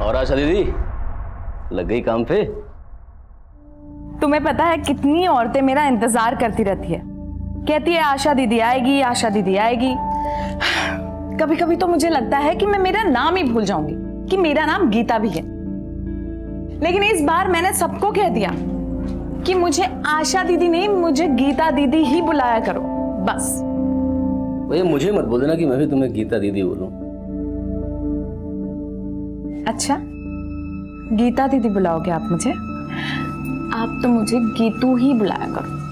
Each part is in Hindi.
और आशा दीदी लग गई काम पे? तुम्हें पता है कितनी औरतें मेरा इंतजार करती रहती है, कहती है आशा दीदी आएगी, आशा दीदी आएगी। कभी कभी तो मुझे लगता है कि मैं मेरा नाम ही भूल जाऊंगी कि मेरा नाम गीता भी है। लेकिन इस बार मैंने सबको कह दिया कि मुझे आशा दीदी नहीं, मुझे गीता दीदी ही बुलाया करो बस। भैया मुझे मत बोल देना कि मैं भी तुम्हें गीता दीदी बोलूं। अच्छा, गीता दीदी बुलाओगे आप मुझे? आप तो मुझे गीतू ही बुलाया करो।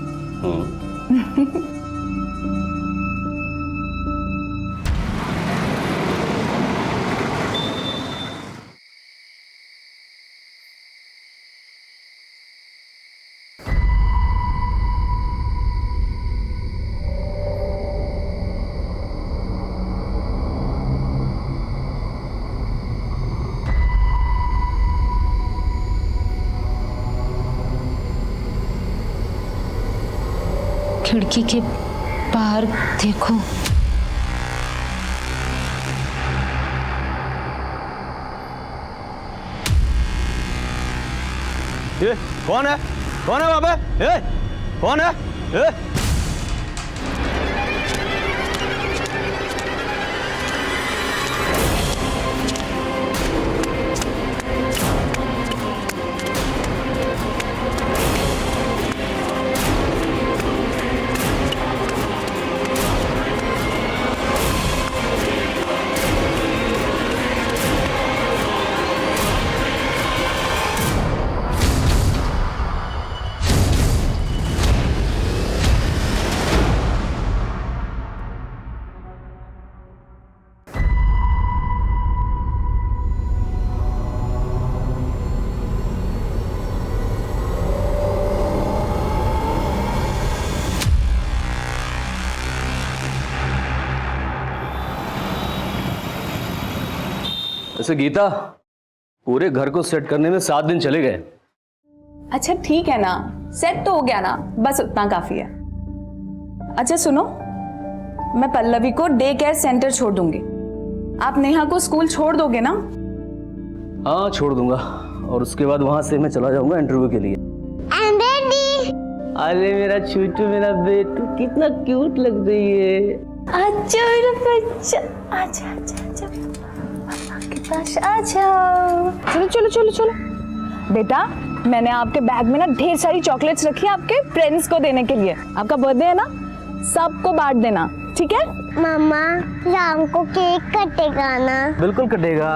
खिड़की के बाहर देखो। ये कौन है? कौन है वहां पे? कौन है? वैसे गीता, पूरे घर को सेट करने में 7 दिन चले गए। अच्छा ठीक है ना, सेट तो हो गया ना, बस उतना काफी है। अच्छा सुनो, मैं पल्लवी को डे केयर सेंटर छोड़ दूंगी, आप नेहा को स्कूल छोड़ दोगे ना? हाँ छोड़ दूंगा, और उसके बाद वहां से मैं चला जाऊंगा इंटरव्यू के लिए। अरे मेरा छूटू, मेरा बेटू, कितना क्यूट लग रही है। अच्छा मेरा बच्चा, आजा आजा आजा पापा के पास आ जाओ। चलो चलो चलो चलो बेटा, मैंने आपके बैग में ना ढेर सारी चॉकलेट्स रखी है आपके फ्रेंड्स को देने के लिए। आपका बर्थडे है ना, सबको बांट देना, ठीक है? मम्मा शाम को केक कटेगा ना? बिल्कुल कटेगा,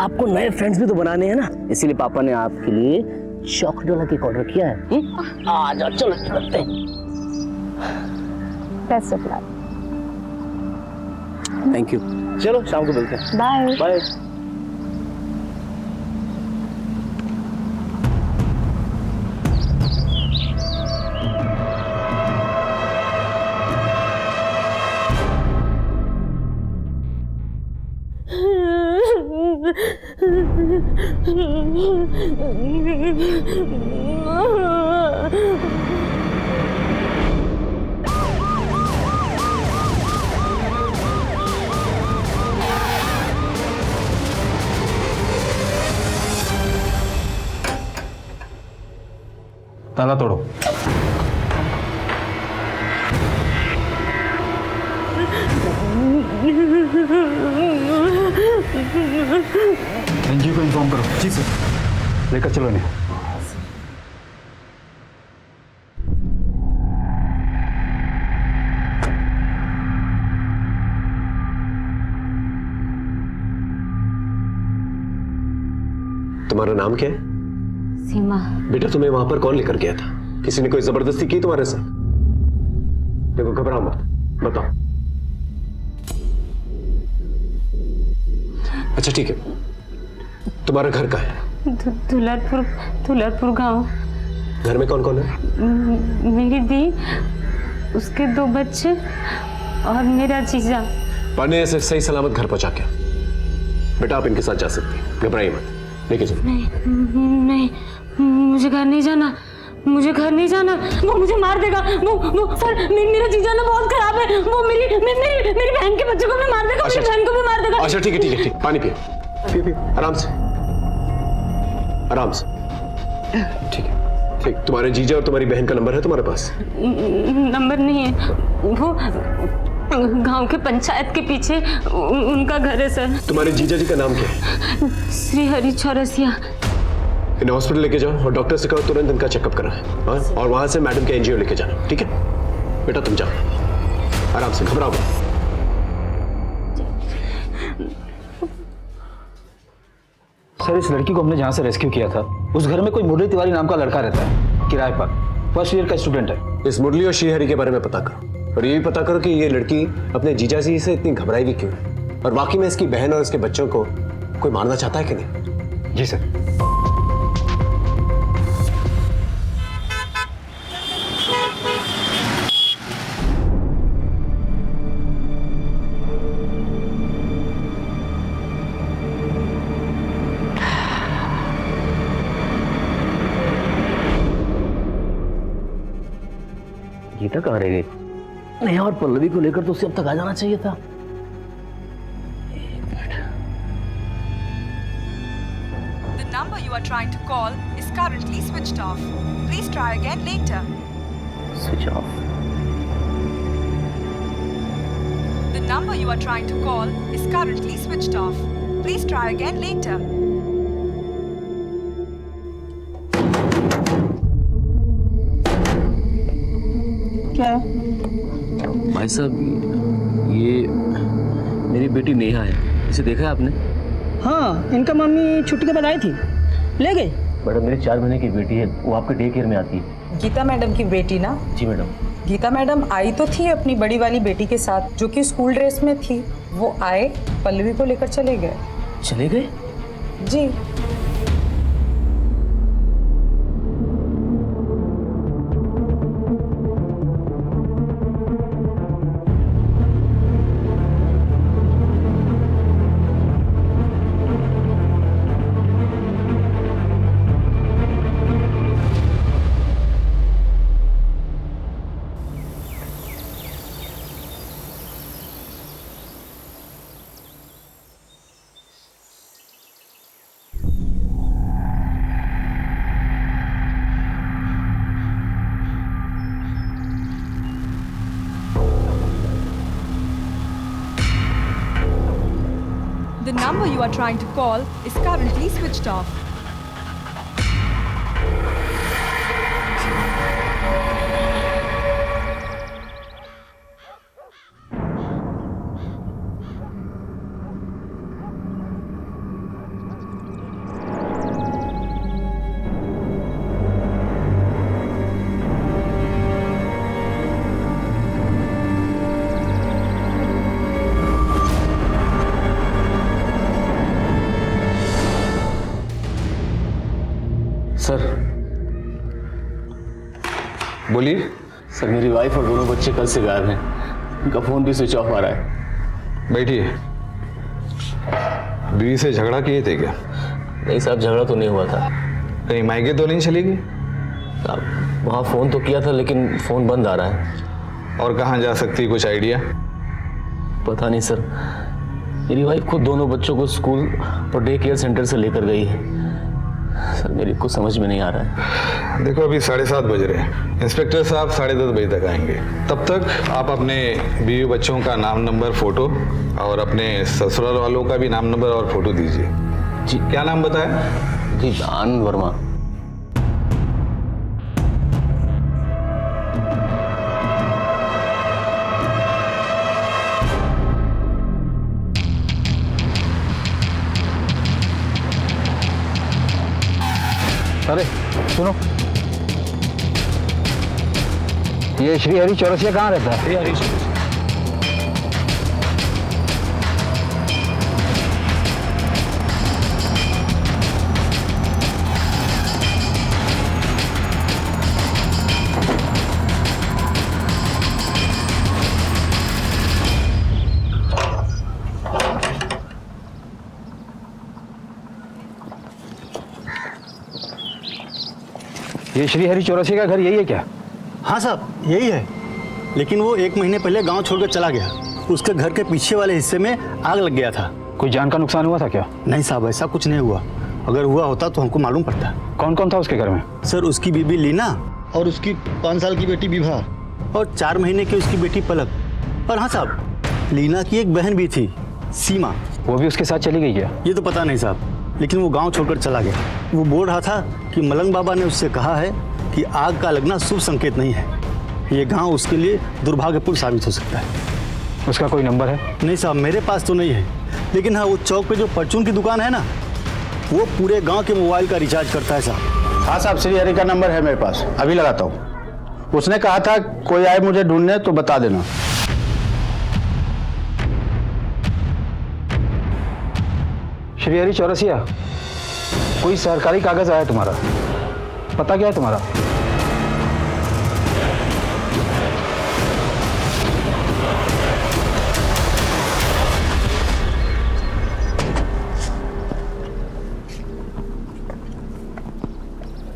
आपको नए फ्रेंड्स भी तो बनाने हैं ना, इसीलिए पापा ने आपके लिए चॉकलेट वाला केक ऑर्डर किया है। आ जाओ, चलो चलते हैं। Best of luck. Thank you, चलो शाम को मिलते हैं। Bye bye. ताला तोड़ो। एनजीओ को इन्फॉर्म करो। जी सर। लेकर चलो इन्हें। तुम्हारा नाम क्या है? सीमा। बेटा तुम्हें वहां पर कौन लेकर गया था? किसी ने कोई जबरदस्ती की तुम्हारे साथ? देखो घबराओ मत, बताओ। अच्छा ठीक है, तुम्हारा घर कहाँ है? दुलतपुर गांव। घर में कौन कौन है? मेरी दी, उसके 2 बच्चे और मेरा जीजा। पांडे से सही सलामत घर पहुंचा के। बेटा आप इनके साथ जा सकते हैं, घबराइए मत, लेके चलो। नहीं, मुझे घर नहीं जाना, मुझे घर नहीं जाना। वो मुझे मार देगा। वो सर, मेरा जीजा ना बहुत खराब है। वो मेरी बहन के बच्चों को भी मार देगा, मेरी बहन को भी मार देगा। अच्छा ठीक है, पानी पिए, आराम से। आराम से। ठीक है, ठीक। तुम्हारे जीजा और तुम्हारी बहन का नंबर है तुम्हारे पास? नंबर नहीं है, वो गांव के पंचायत के पीछे उनका घर है सर। तुम्हारे जीजा जी का नाम क्या है? श्री हरि चौरसिया। इन्हें हॉस्पिटल लेके जाओ और डॉक्टर से कहो तुरंत इनका चेकअप कराएं। हाँ, और वहां से मैडम के एनजीओ लेके जाना। ठीक है बेटा, तुम जाओ आराम से, घबराओ मत। सर, इस लड़की को हमने जहाँ से रेस्क्यू किया था उस घर में कोई मुरली तिवारी नाम का लड़का रहता है किराए पर। फर्स्ट ईयर का स्टूडेंट है। इस मुरली और श्रीहरि के बारे में पता करो और ये भी पता करो कि ये लड़की अपने जीजा जी से इतनी घबराई भी क्यों है और वाकई में इसकी बहन और इसके बच्चों को कोई मारना चाहता है कि नहीं। जी सर। गीता कहाँ रह गई? नेहा और पल्लवी को लेकर तो उसे अब तक आ जाना चाहिए था। The number you are trying to call is currently switched off. Please try again later. Switch off. The number you are trying to call is currently switched off. Please try again later. क्या? भाई साहब, ये मेरी बेटी नेहा है। इसे देखा है आपने? हाँ, इनका मम्मी छुट्टी के बाद आई थी, ले गए। मैडम, मेरी 4 महीने की बेटी है, वो आपके डे केयर में आती है। गीता मैडम की बेटी ना? जी मैडम। गीता मैडम आई तो थी अपनी बड़ी वाली बेटी के साथ जो कि स्कूल ड्रेस में थी। वो आए, पल्लवी को लेकर चले गए। चले गए? जी। The number you are trying to call is currently switched off. Sir. बोलिए। सर, मेरी वाइफ और दोनों बच्चे कल से गायब हैं। उनका फोन भी स्विच ऑफ आ रहा है। बैठिए। बीवी से झगड़ा किए थे क्या? नहीं साहब, झगड़ा तो नहीं हुआ था। कहीं मायके तो नहीं चली गई? साहब, वहाँ फोन तो किया था लेकिन फोन बंद आ रहा है। और कहाँ जा सकती, कुछ आइडिया? पता नहीं सर, मेरी वाइफ खुद दोनों बच्चों को स्कूल और डे केयर सेंटर से लेकर गई है। सर, मेरी कुछ समझ में नहीं आ रहा है। देखो, अभी 7:30 बज रहे हैं। इंस्पेक्टर साहब 10:30 बजे तक आएंगे। तब तक आप अपने बीवी बच्चों का नाम, नंबर, फोटो और अपने ससुराल वालों का भी नाम, नंबर और फोटो दीजिए। जी। क्या नाम बताया? जी, आनंद वर्मा। अरे सुनो, ये श्री हरि चौरसिया कहाँ रहता है? श्री हरि ये श्री हरि चौरसिया का घर यही है क्या? हाँ साहब, यही है, लेकिन वो 1 महीने पहले गांव छोड़कर चला गया। उसके घर के पीछे वाले हिस्से में आग लग गया था। कोई जान का नुकसान हुआ था क्या? नहीं साहब, ऐसा कुछ नहीं हुआ। अगर हुआ होता तो हमको मालूम पड़ता। कौन कौन था उसके घर में? सर उसकी बीबी लीना और उसकी 5 साल की बेटी विभा और 4 महीने की उसकी बेटी पलक। और हाँ साहब, लीना की एक बहन भी थी, सीमा। वो भी उसके साथ चली गई क्या? ये तो पता नहीं साहब, लेकिन वो गांव छोड़कर चला गया। वो बोल रहा था कि मलंग बाबा ने उससे कहा है कि आग का लगना शुभ संकेत नहीं है, ये गांव उसके लिए दुर्भाग्यपूर्ण साबित हो सकता है। उसका कोई नंबर है? नहीं साहब, मेरे पास तो नहीं है, लेकिन हाँ वो चौक पे जो परचून की दुकान है ना, वो पूरे गांव के मोबाइल का रिचार्ज करता है साहब। हाँ साहब, श्री हरि का नंबर है मेरे पास, अभी लगाता हूँ। उसने कहा था कोई आए मुझे ढूंढने तो बता देना। श्री हरि चौरसिया, कोई सरकारी कागज आया तुम्हारा? पता क्या है तुम्हारा?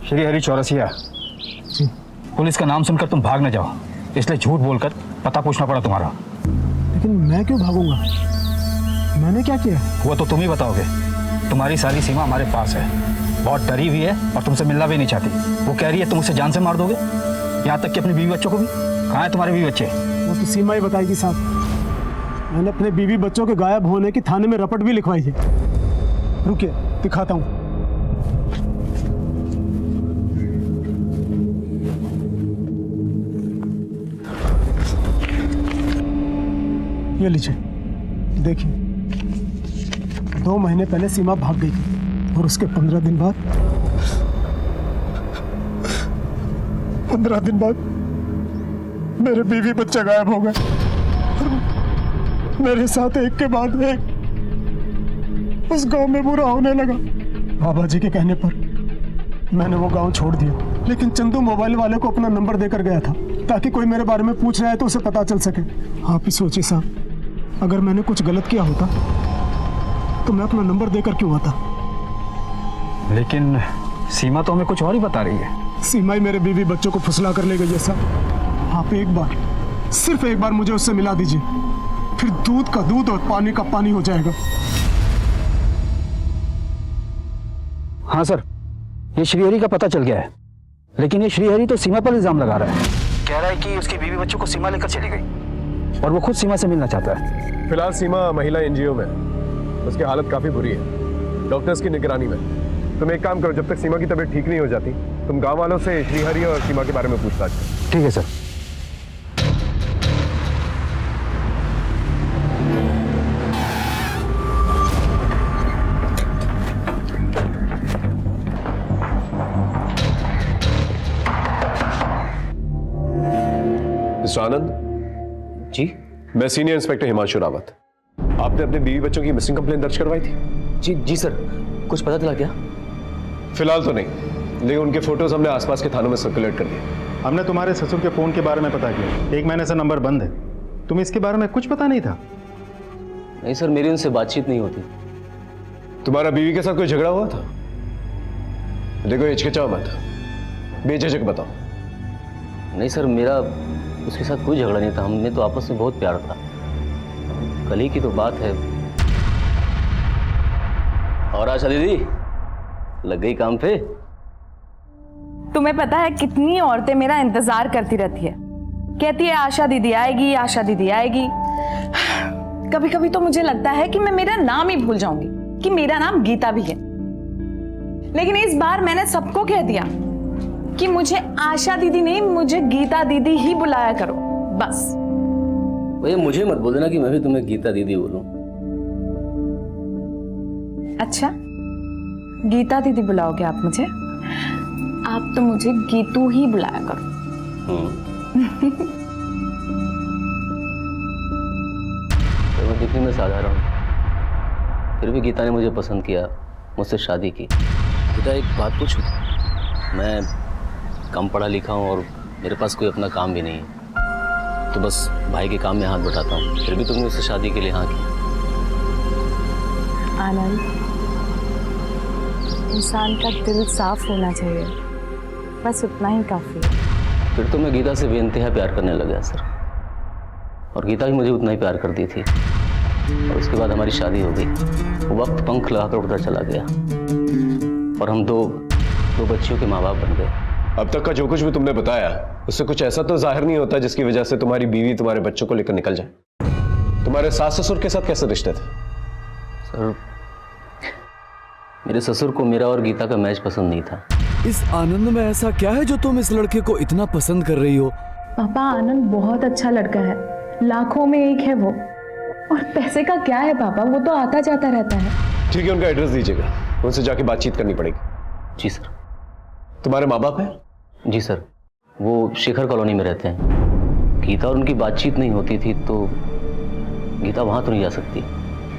श्री हरि चौरसिया, पुलिस का नाम सुनकर तुम भाग न जाओ, इसलिए झूठ बोलकर पता पूछना पड़ा तुम्हारा। लेकिन मैं क्यों भागूंगा? मैंने क्या किया? वो तो तुम ही बताओगे। तुम्हारी सारी सीमा हमारे पास है, बहुत डरी हुई है और तुमसे मिलना भी नहीं चाहती। वो कह रही है तुम उसे जान से मार दोगे, यहाँ तक कि अपने बीवी बच्चों को भी। कहाँ है तुम्हारे बीवी बच्चे? वो तो सीमा ही बताएगी साहब। मैंने अपने बीवी बच्चों के गायब होने की थाने में रपट भी लिखवाई है। रुकिए, दिखाता हूँ। ये लीजिए, देखिए। 2 महीने पहले सीमा भाग गई थी और उसके 15 दिन बाद 15 दिन बाद मेरे बीवी बच्चे गायब हो गए और मेरे साथ एक के बाद एक उस गांव में बुरा होने लगा। बाबा जी के कहने पर मैंने वो गांव छोड़ दिया, लेकिन चंदू मोबाइल वाले को अपना नंबर देकर गया था ताकि कोई मेरे बारे में पूछ रहा है तो उसे पता चल सके। आप ही सोचिए साहब, अगर मैंने कुछ गलत किया होता तो मैं अपना नंबर देकर क्यों आता? लेकिन सीमा तो हमें कुछ और ही बता रही है। सीमा ही मेरे बीवी बच्चों को फुसला कर ले गई है साहब। आप एक बार, सिर्फ एक बार मुझे उससे मिला दीजिए, फिर दूध का दूध और पानी का पानी हो जाएगा। हाँ सर, ये श्रीहरि का पता चल गया है, लेकिन ये श्रीहरि तो सीमा पर इल्जाम लगा रहा है। कह रहा है कि उसकी बीवी बच्चों को सीमा लेकर चली गई और वो खुद सीमा से मिलना चाहता है। फिलहाल सीमा महिला एनजीओ में, उसकी हालत काफी बुरी है, डॉक्टर्स की निगरानी में। तुम एक काम करो, जब तक सीमा की तबीयत ठीक नहीं हो जाती, तुम गांव वालों से श्रीहरि और सीमा के बारे में पूछताछ करो। ठीक है सर। मिस्टर आनंद जी? मैं सीनियर इंस्पेक्टर हिमांशु रावत। आपने अपने बीवी बच्चों की मिसिंग कंप्लेंट दर्ज करवाई थी? जी जी सर, कुछ पता चला क्या? फिलहाल तो नहीं, लेकिन उनके फोटोज हमने आसपास के थानों में सर्कुलेट कर दिए। हमने तुम्हारे ससुर के फोन के बारे में पता किया, 1 महीने से नंबर बंद है। तुम्हें इसके बारे में कुछ पता नहीं था? नहीं सर, मेरी उनसे बातचीत नहीं होती। तुम्हारा बीवी के साथ कोई झगड़ा हुआ था? देखो हिचकिचाओ मत, बेझिझक बताओ। नहीं सर, मेरा उसके साथ कोई झगड़ा नहीं था, हमने तो आपस में बहुत प्यार था। कल ही की तो बात है। और आशा दीदी लग गई काम पे? तुम्हें पता है कितनी औरतें मेरा इंतजार करती रहती है, कहती है आशा दीदी आएगी, आशा दीदी आएगी। कभी कभी तो मुझे लगता है कि मैं मेरा नाम ही भूल जाऊंगी कि मेरा नाम गीता भी है। लेकिन इस बार मैंने सबको कह दिया कि मुझे आशा दीदी नहीं, मुझे गीता दीदी ही बुलाया करो, बस। भैया मुझे मत बोल देना कि मैं भी तुम्हें गीता दीदी बोलूं। अच्छा, गीता दीदी बुलाओगे आप मुझे? आप तो मुझे गीतू ही बुलाया करो। तो मैं दिखने में साधारण हूं, फिर भी गीता ने मुझे पसंद किया, मुझसे शादी की। गीता एक बात पूछूं? मैं कम पढ़ा लिखा हूँ और मेरे पास कोई अपना काम भी नहीं है, तो बस भाई के काम में हाथ बटाता हूँ, फिर भी तुमने उससे शादी के लिए हाँ की। आनंद, इंसान का दिल साफ होना चाहिए, बस उतना ही काफी है। फिर तो मैं गीता से बेइंतहा प्यार करने लगा सर, और गीता भी मुझे उतना ही प्यार करती थी। और उसके बाद हमारी शादी हो गई, वक्त पंख लगाकर उड़ता चला गया। और हम दो बच्चियों के माँ बाप बन गए। अब तक का जो कुछ भी तुमने बताया उससे कुछ ऐसा तो जाहिर नहीं होता जिसकी वजह से तुम्हारी बीवी तुम्हारे बच्चों को लेकर निकल जाए। तुम्हारे सास ससुर के साथ कैसे रिश्ते थे? सर, मेरे ससुर को मेरा और गीता का मैच पसंद नहीं था। इस आनंद में ऐसा क्या है जो तुम इस लड़के को इतना पसंद कर रही हो? पापा, आनंद बहुत अच्छा लड़का है, लाखों में एक है वो। और पैसे का क्या है पापा, वो तो आता जाता रहता है। ठीक है, उनका एड्रेस दीजिएगा, उनसे जाके बातचीत करनी पड़ेगी। जी सर। तुम्हारे माँ बाप हैं? जी सर, वो शेखर कॉलोनी में रहते हैं। गीता और उनकी बातचीत नहीं होती थी तो गीता वहां तो नहीं जा सकती।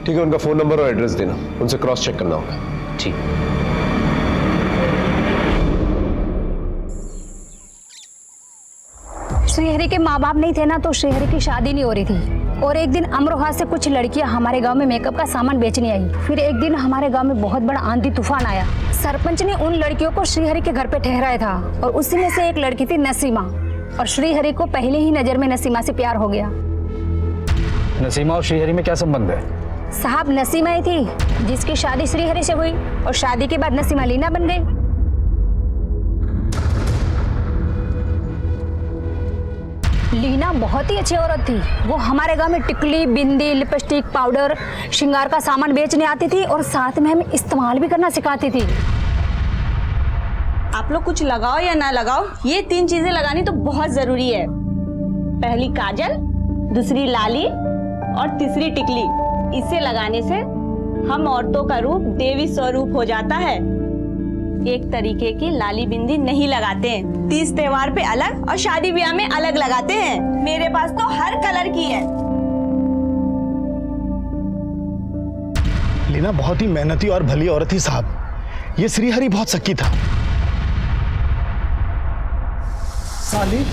ठीक है, उनका फोन नंबर और एड्रेस देना, उनसे क्रॉस चेक करना होगा। ठीक। श्रीहरि के माँ बाप नहीं थे ना, तो श्रीहरि की शादी नहीं हो रही थी। और एक दिन अमरोहा से कुछ लड़कियां हमारे गांव में मेकअप का सामान बेचने आई। फिर एक दिन हमारे गांव में बहुत बड़ा आंधी तूफान आया। सरपंच ने उन लड़कियों को श्रीहरि के घर पे ठहराया था और उसी में से एक लड़की थी नसीमा। और श्रीहरि को पहले ही नजर में नसीमा से प्यार हो गया। नसीमा और श्रीहरि में क्या संबंध है? साहब, नसीमा ही थी जिसकी शादी श्रीहरि से हुई और शादी के बाद नसीमा लीना बन गई। लीना बहुत ही अच्छी औरत थी। वो हमारे गांव में टिकली, बिंदी, लिपस्टिक, पाउडर, श्रृंगार का सामान बेचने आती थी और साथ में हमें इस्तेमाल भी करना सिखाती थी। आप लोग कुछ लगाओ या ना लगाओ, ये 3 चीजें लगानी तो बहुत जरूरी है। पहली काजल, दूसरी लाली और तीसरी टिकली। इसे लगाने से हम औरतों का रूप देवी स्वरूप हो जाता है। एक तरीके की लाली बिंदी नहीं लगाते हैं, तीज त्योहार पे अलग और शादी ब्याह में अलग लगाते हैं। मेरे पास तो हर कलर की है। लीना बहुत ही मेहनती और भली औरत थी साहब। ये श्रीहरि बहुत शक्की था। साली,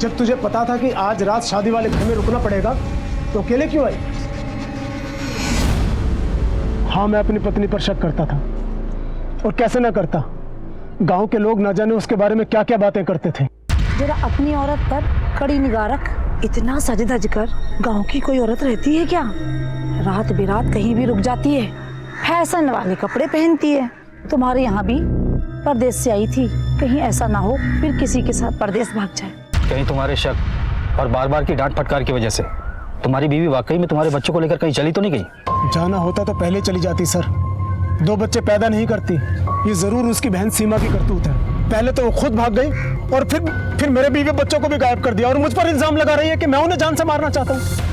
जब तुझे पता था कि आज रात शादी वाले घर में रुकना पड़ेगा तो अकेले क्यों आई? हाँ, मैं अपनी पत्नी पर शक करता था, और कैसे ना करता। गांव के लोग न जाने उसके बारे में क्या क्या बातें करते थे। जरा अपनी औरत पर कड़ी निगाह रख। इतना सज धज कर गांव की कोई औरत रहती है क्या? रात बिरात कहीं भी रुक जाती है, फैशन वाले कपड़े पहनती है। तुम्हारे यहाँ भी परदेश से आई थी, कहीं ऐसा ना हो फिर किसी के साथ परदेश भाग जाए। कहीं तुम्हारे शक और बार बार की डांट फटकार की वजह से तुम्हारी बीवी वाकई में तुम्हारे बच्चों को लेकर कहीं चली तो नहीं गई? जाना होता तो पहले चली जाती सर। 2 बच्चे पैदा नहीं करती, ये जरूर उसकी बहन सीमा की करतूत है। पहले तो वो खुद भाग गई और फिर मेरे बीवी बच्चों को भी गायब कर दिया और मुझ पर इल्जाम लगा रही है कि मैं उन्हें जान से मारना चाहता हूँ।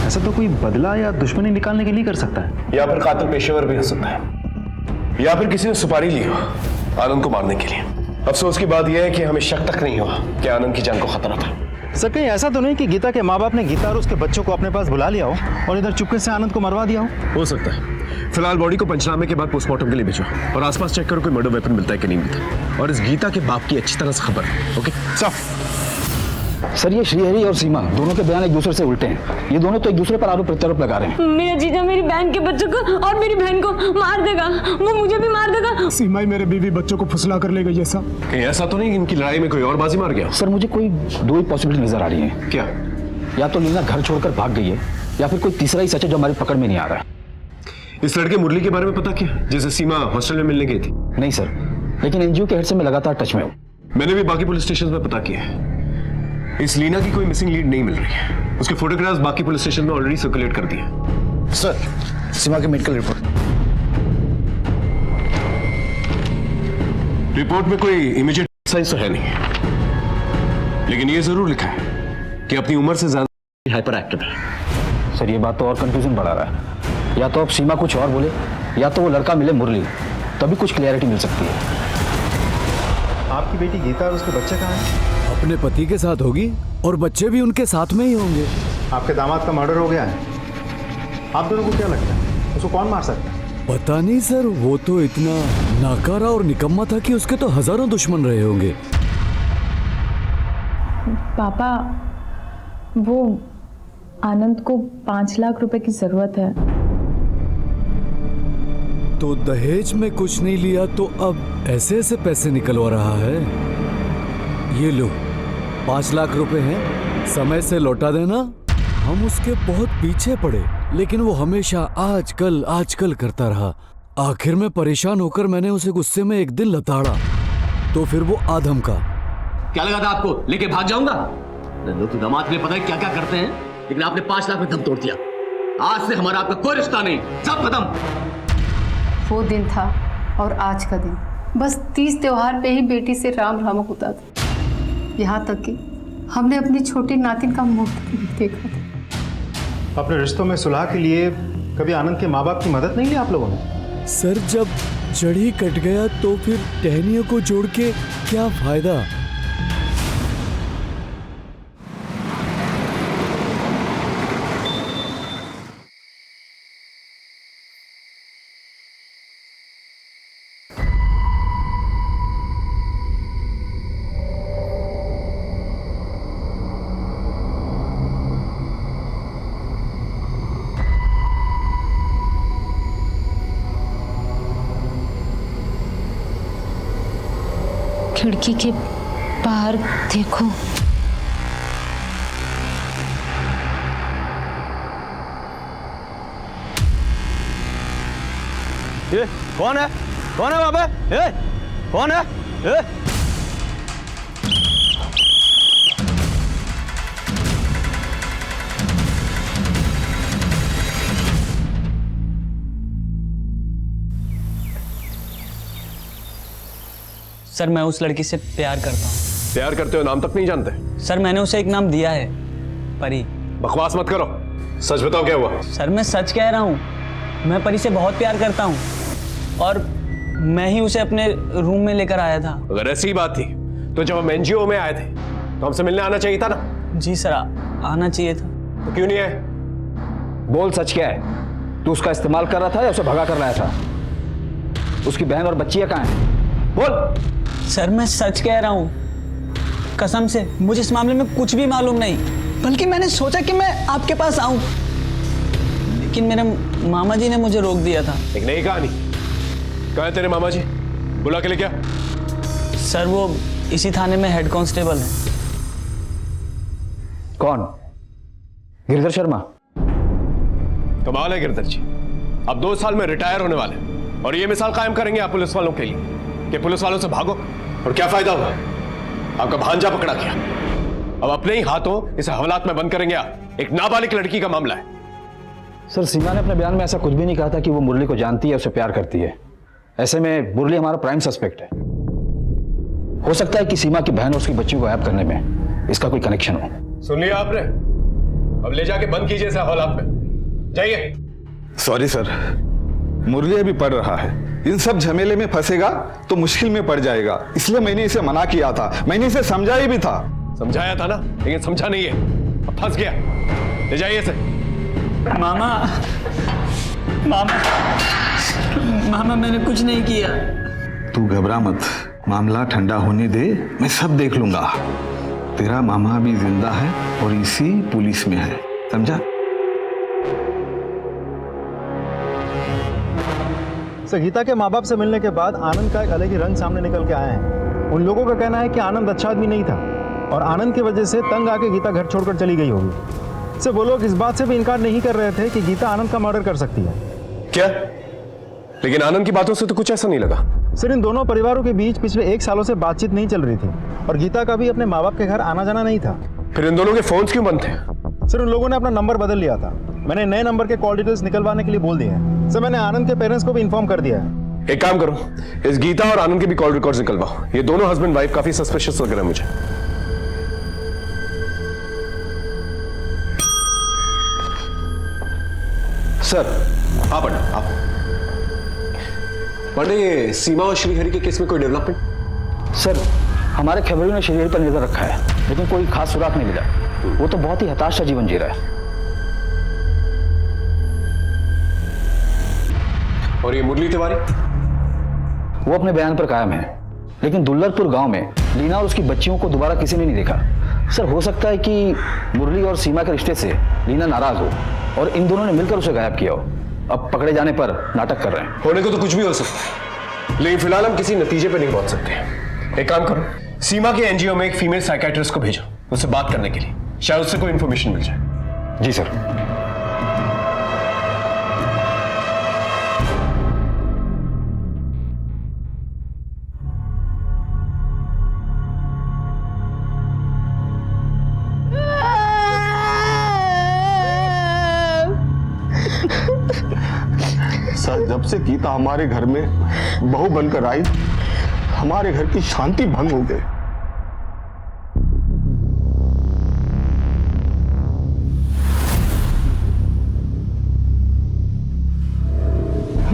ऐसा तो कोई बदला या दुश्मनी निकालने के लिए कर सकता है, या फिर कातिल पेशेवर भी हो सकता है, या फिर किसी ने सुपारी ली हो आनंद को मारने के लिए। अफसोस की बात यह है कि हमें शक तक नहीं हुआ कि आनंद की जान को खतरा था। सर, कहीं ऐसा तो नहीं कि गीता के माँ बाप ने गीता और उसके बच्चों को अपने पास बुला लिया हो और इधर चुपके से आनंद को मरवा दिया हो सकता है। फिलहाल बॉडी को पंचनामे के बाद पोस्टमार्टम के लिए भेजो और आसपास चेक करो कोई मर्डर वेपन मिलता है कि नहीं मिलता। और इस गीता के बाप की अच्छी तरह से खबर है। ओके साफ। सर, ये श्रीहरि और सीमा दोनों के बयान एक दूसरे से उल्टे हैं। ये दोनों तो एक दूसरे पर आरोप प्रत्यारोप लगा रहे हैं। मेरा जीजा मेरी बहन के बच्चों को और मेरी बहन को मार देगा, वो मुझे भी मार देगा। सीमा ही मेरे बीवी बच्चों को फुसला कर ले गई। ऐसा कहीं ऐसा तो नहीं कि इनकी लड़ाई में कोई और बाजी मार गया? सर, मुझे कोई 2 ही पॉसिबिलिटी नजर आ रही है। क्या? या तो लीना घर छोड़कर भाग गई है या फिर कोई तीसरा ही सच है जो हमारी पकड़ में नहीं आ रहा है। इस लड़के मुरली के बारे में पता क्या, जिसे सीमा हॉस्टल में मिलने गई थी? नहीं सर, लेकिन एनजीओ के हेड से मैं लगातार टच में हूँ। मैंने भी बाकी पुलिस स्टेशन में पता किया है। इस लीना की कोई मिसिंग लीड नहीं मिल रही है। उसके फोटोग्राफ्स बाकी पुलिस स्टेशन में ऑलरेडी सर्कुलेट कर दिए। सर, सीमा की मेडिकल रिपोर्ट में कोई इमीडिएट साइंस तो है नहीं, लेकिन ये जरूर लिखा है कि अपनी उम्र से ज्यादा हाइपर एक्टिव है। सर, ये बात तो और कंफ्यूजन बढ़ा रहा है। या तो अब सीमा कुछ और बोले या तो वो लड़का मिले मुरली, तभी कुछ क्लियरिटी मिल सकती है। आपकी बेटी गीता और उसके बच्चे कहाँ हैं? अपने पति के साथ होगी और बच्चे भी उनके साथ में ही होंगे। आपके दामाद का मर्डर हो गया है। आप दोनों को क्या लगता है उसको कौन मार सकता है? पता नहीं सर, वो तो इतना नाकारा और निकम्मा था कि उसके तो हजारों दुश्मन रहे होंगे। पापा, वो आनंद को 5 लाख रुपए की जरूरत है। तो दहेज में कुछ नहीं लिया तो अब ऐसे ऐसे पैसे निकलवा रहा है। ये लो 5 लाख रुपए हैं, समय से लौटा देना। हम उसके बहुत पीछे पड़े, लेकिन वो हमेशा आजकल करता रहा। आखिर में परेशान होकर मैंने उसे गुस्से में एक दिन लताड़ा, तो फिर वो आधम का। क्या लगा था आपको लेके भाग जाऊंगा? लोग तो दामाद ने पता है क्या क्या करते हैं, लेकिन आपने 5 लाख में दम तोड़ दिया। आज से हमारा आपका कोई रिश्ता नहीं, सब खत्म। वो दिन था और आज का दिन, बस 30 त्योहार पे ही बेटी से राम राम होता था। यहाँ तक कि हमने अपनी छोटी नातिन का मुंह भी देखा था। अपने रिश्तों में सुलह के लिए कभी आनंद के माँ बाप की मदद नहीं ली आप लोगों ने? सर, जब जड़ ही कट गया तो फिर टहनियों को जोड़ के क्या फायदा। खिड़की के बाहर देखो। ये कौन है? कौन है वहां पे? ए, कौन है? ए? सर, मैं उस लड़की से प्यार करता हूँ। प्यार करते हो? नाम तक नहीं जानते? सर, मैंने उसे एक नाम दिया है, परी। बकवास मत करो, सच बताओ क्या हुआ? सर, मैं सच कह रहा हूँ, मैं परी से बहुत प्यार करता हूँ और मैं ही उसे अपने रूम में लेकर आया था। अगर ऐसी बात थी तो जब हम एनजीओ में आए थे तो हमसे मिलने आना चाहिए था ना? जी सर, आना चाहिए था। तो क्यों नहीं आए? बोल, सच क्या है? तू उसका इस्तेमाल कर रहा था या उसे भगा कर लाया था? उसकी बहन और बच्चियां कहाँ हैं? बोल। सर, मैं सच कह रहा हूँ, कसम से। मुझे इस मामले में कुछ भी मालूम नहीं, बल्कि मैंने सोचा कि मैं आपके पास आऊं, लेकिन मेरे मामा जी ने मुझे रोक दिया था। एक नई कहानी। कहाँ है तेरे मामा जी? बुला के ले क्या? सर, वो इसी थाने में हेड कांस्टेबल हैं। कौन? गिरधर शर्मा? कमाल है गिरधर जी, अब 2 साल में रिटायर होने वाले और ये मिसाल कायम करेंगे आप पुलिस वालों के लिए कि पुलिस वालों से भागो। और क्या फायदा हुआ? आपका भांजा पकड़ा गया, अब अपने ही हाथों इसे हवालात में बंद करेंगे आप। एक नाबालिग लड़की का मामला है। सर, सीमा ने अपने बयान में ऐसा कुछ भी नहीं कहा था कि वो मुरली को जानती है, उसे प्यार करती है। ऐसे में मुरली हमारा प्राइम सस्पेक्ट है। हो सकता है कि सीमा की बहन और उसकी बच्चियों को गायब करने में इसका कोई कनेक्शन हो। सुन लिया आपने? अब ले जाके बंद कीजिए इसे हवालात में, जाइए। सॉरी सर, मुरली अभी पढ़ रहा है, इन सब झमेले में फंसेगा तो मुश्किल में पड़ जाएगा, इसलिए मैंने इसे मना किया था, मैंने इसे समझाया भी था। समझाया था ना, लेकिन समझा नहीं है, अब फंस गया। ले जाइए इसे। मामा, मामा, मामा, मैंने कुछ नहीं किया। तू घबरा मत, मामला ठंडा होने दे, मैं सब देख लूंगा। तेरा मामा अभी जिंदा है और इसी पुलिस में है, समझा? सर, गीता के माँ बाप से मिलने के बाद आनंद का एक अलग ही रंग सामने निकल के आया है। उन लोगों का कहना है कि आनंद अच्छा आदमी नहीं था और आनंद की वजह से तंग आके गीता घर छोड़कर चली गई होगी। सर, वो लोग इस बात से भी इनकार नहीं कर रहे थे कि गीता आनंद का मर्डर कर सकती है। क्या? लेकिन आनंद की बातों से तो कुछ ऐसा नहीं लगा। सर, इन दोनों परिवारों के बीच पिछले 1 सालों से बातचीत नहीं चल रही थी और गीता का भी अपने माँ बाप के घर आना जाना नहीं था। फिर इन दोनों के फोन्स क्यों बंद थे? सर, उन लोगों ने अपना नंबर बदल लिया था। मैंने नए नंबर के कॉल डिटेल्स निकलवाने के लिए बोल दिए हैं। सर, मैंने आनंद के पेरेंट्स को भी इन्फॉर्म कर दिया है। एक काम करो, इस गीता और आनंद के भी कॉल रिकॉर्ड्स निकलवाओ। ये दोनों हस्बैंड वाइफ काफी सस्पिशियस लग रहे हैं मुझे। सर। हाँ पंडित, आप पंडित, ये सीमा और श्रीहरि के केस में कोई डेवलपमेंट? सर, हमारे खबरों ने श्रीहरि पर नजर रखा है, लेकिन कोई खास सुराग नहीं मिला। वो तो बहुत ही हताश सा जीवन जी रहा है। और ये मुरली तिवारी? वो अपने बयान पर कायम है, लेकिन दुल्लरपुर गांव में लीना और उसकी बच्चियों को दोबारा किसी ने नहीं देखा। सर, हो सकता है कि मुरली और सीमा के रिश्ते से लीना नाराज हो और इन दोनों ने मिलकर उसे गायब किया हो। अब पकड़े जाने पर नाटक कर रहे हैं। होने को तो कुछ भी हो सकता है, लेकिन फिलहाल हम किसी नतीजे पे नहीं पहुंच सकते। एक काम करो, सीमा के एनजीओ में एक फीमेल साइकियाट्रिस्ट को भेजो उससे बात करने के लिए, शायद उससे कोई इंफॉर्मेशन मिल जाए। जी सर। सर, जब से गीता हमारे घर में बहू बनकर आई, हमारे घर की शांति भंग हो गई।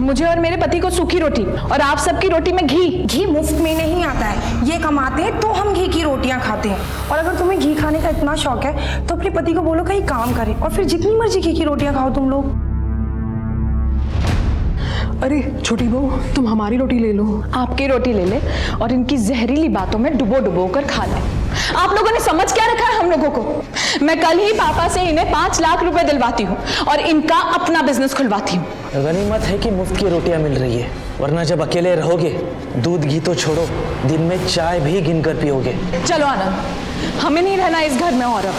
मुझे और मेरे पति को सूखी रोटी और आप सबकी रोटी में घी। घी मुफ्त में नहीं आता है, ये कमाते हैं तो हम घी की रोटियां खाते हैं। और अगर तुम्हें घी खाने का इतना शौक है तो अपने पति को बोलो कहीं काम करे और फिर जितनी मर्जी घी की रोटियां खाओ तुम लोग। अरे छोटी बहू, तुम हमारी रोटी ले लो। आपकी रोटी ले ले और इनकी जहरीली बातों में डुबो डुबो कर खा ले। आप लोगों ने समझ क्या रखा है हम लोगों को? मैं कल ही पापा से इन्हें 5 लाख रुपए दिलवाती हूँ और इनका अपना बिजनेस खुलवाती हूँ। गनीमत है कि मुफ्त की रोटियां मिल रही है, वरना जब अकेले रहोगे दूध घी तो छोड़ो, दिन में चाय भी गिनकर पियोगे। चलो आनंद, हमें नहीं रहना इस घर में और अब।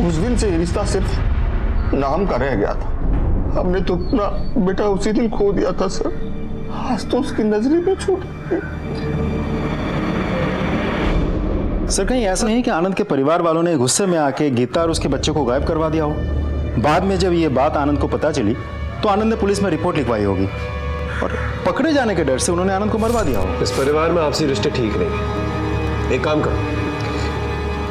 उस दिन से ये रिश्ता सिर्फ नाम का रह गया था। हमने तो अपना बेटा उसी दिन खो दिया था सर। आज तो उसकी नजरें में छूट गई। सर, कहीं ऐसा नहीं है कि आनंद के परिवार वालों ने गुस्से में आके गीता और उसके बच्चे को गायब करवा दिया हो? बाद में जब ये बात आनंद को पता चली तो आनंद ने पुलिस में रिपोर्ट लिखवाई होगी और पकड़े जाने के डर से उन्होंने आनंद को मरवा दिया हो। इस परिवार में आपसी रिश्ते ठीक नहीं। एक काम करो,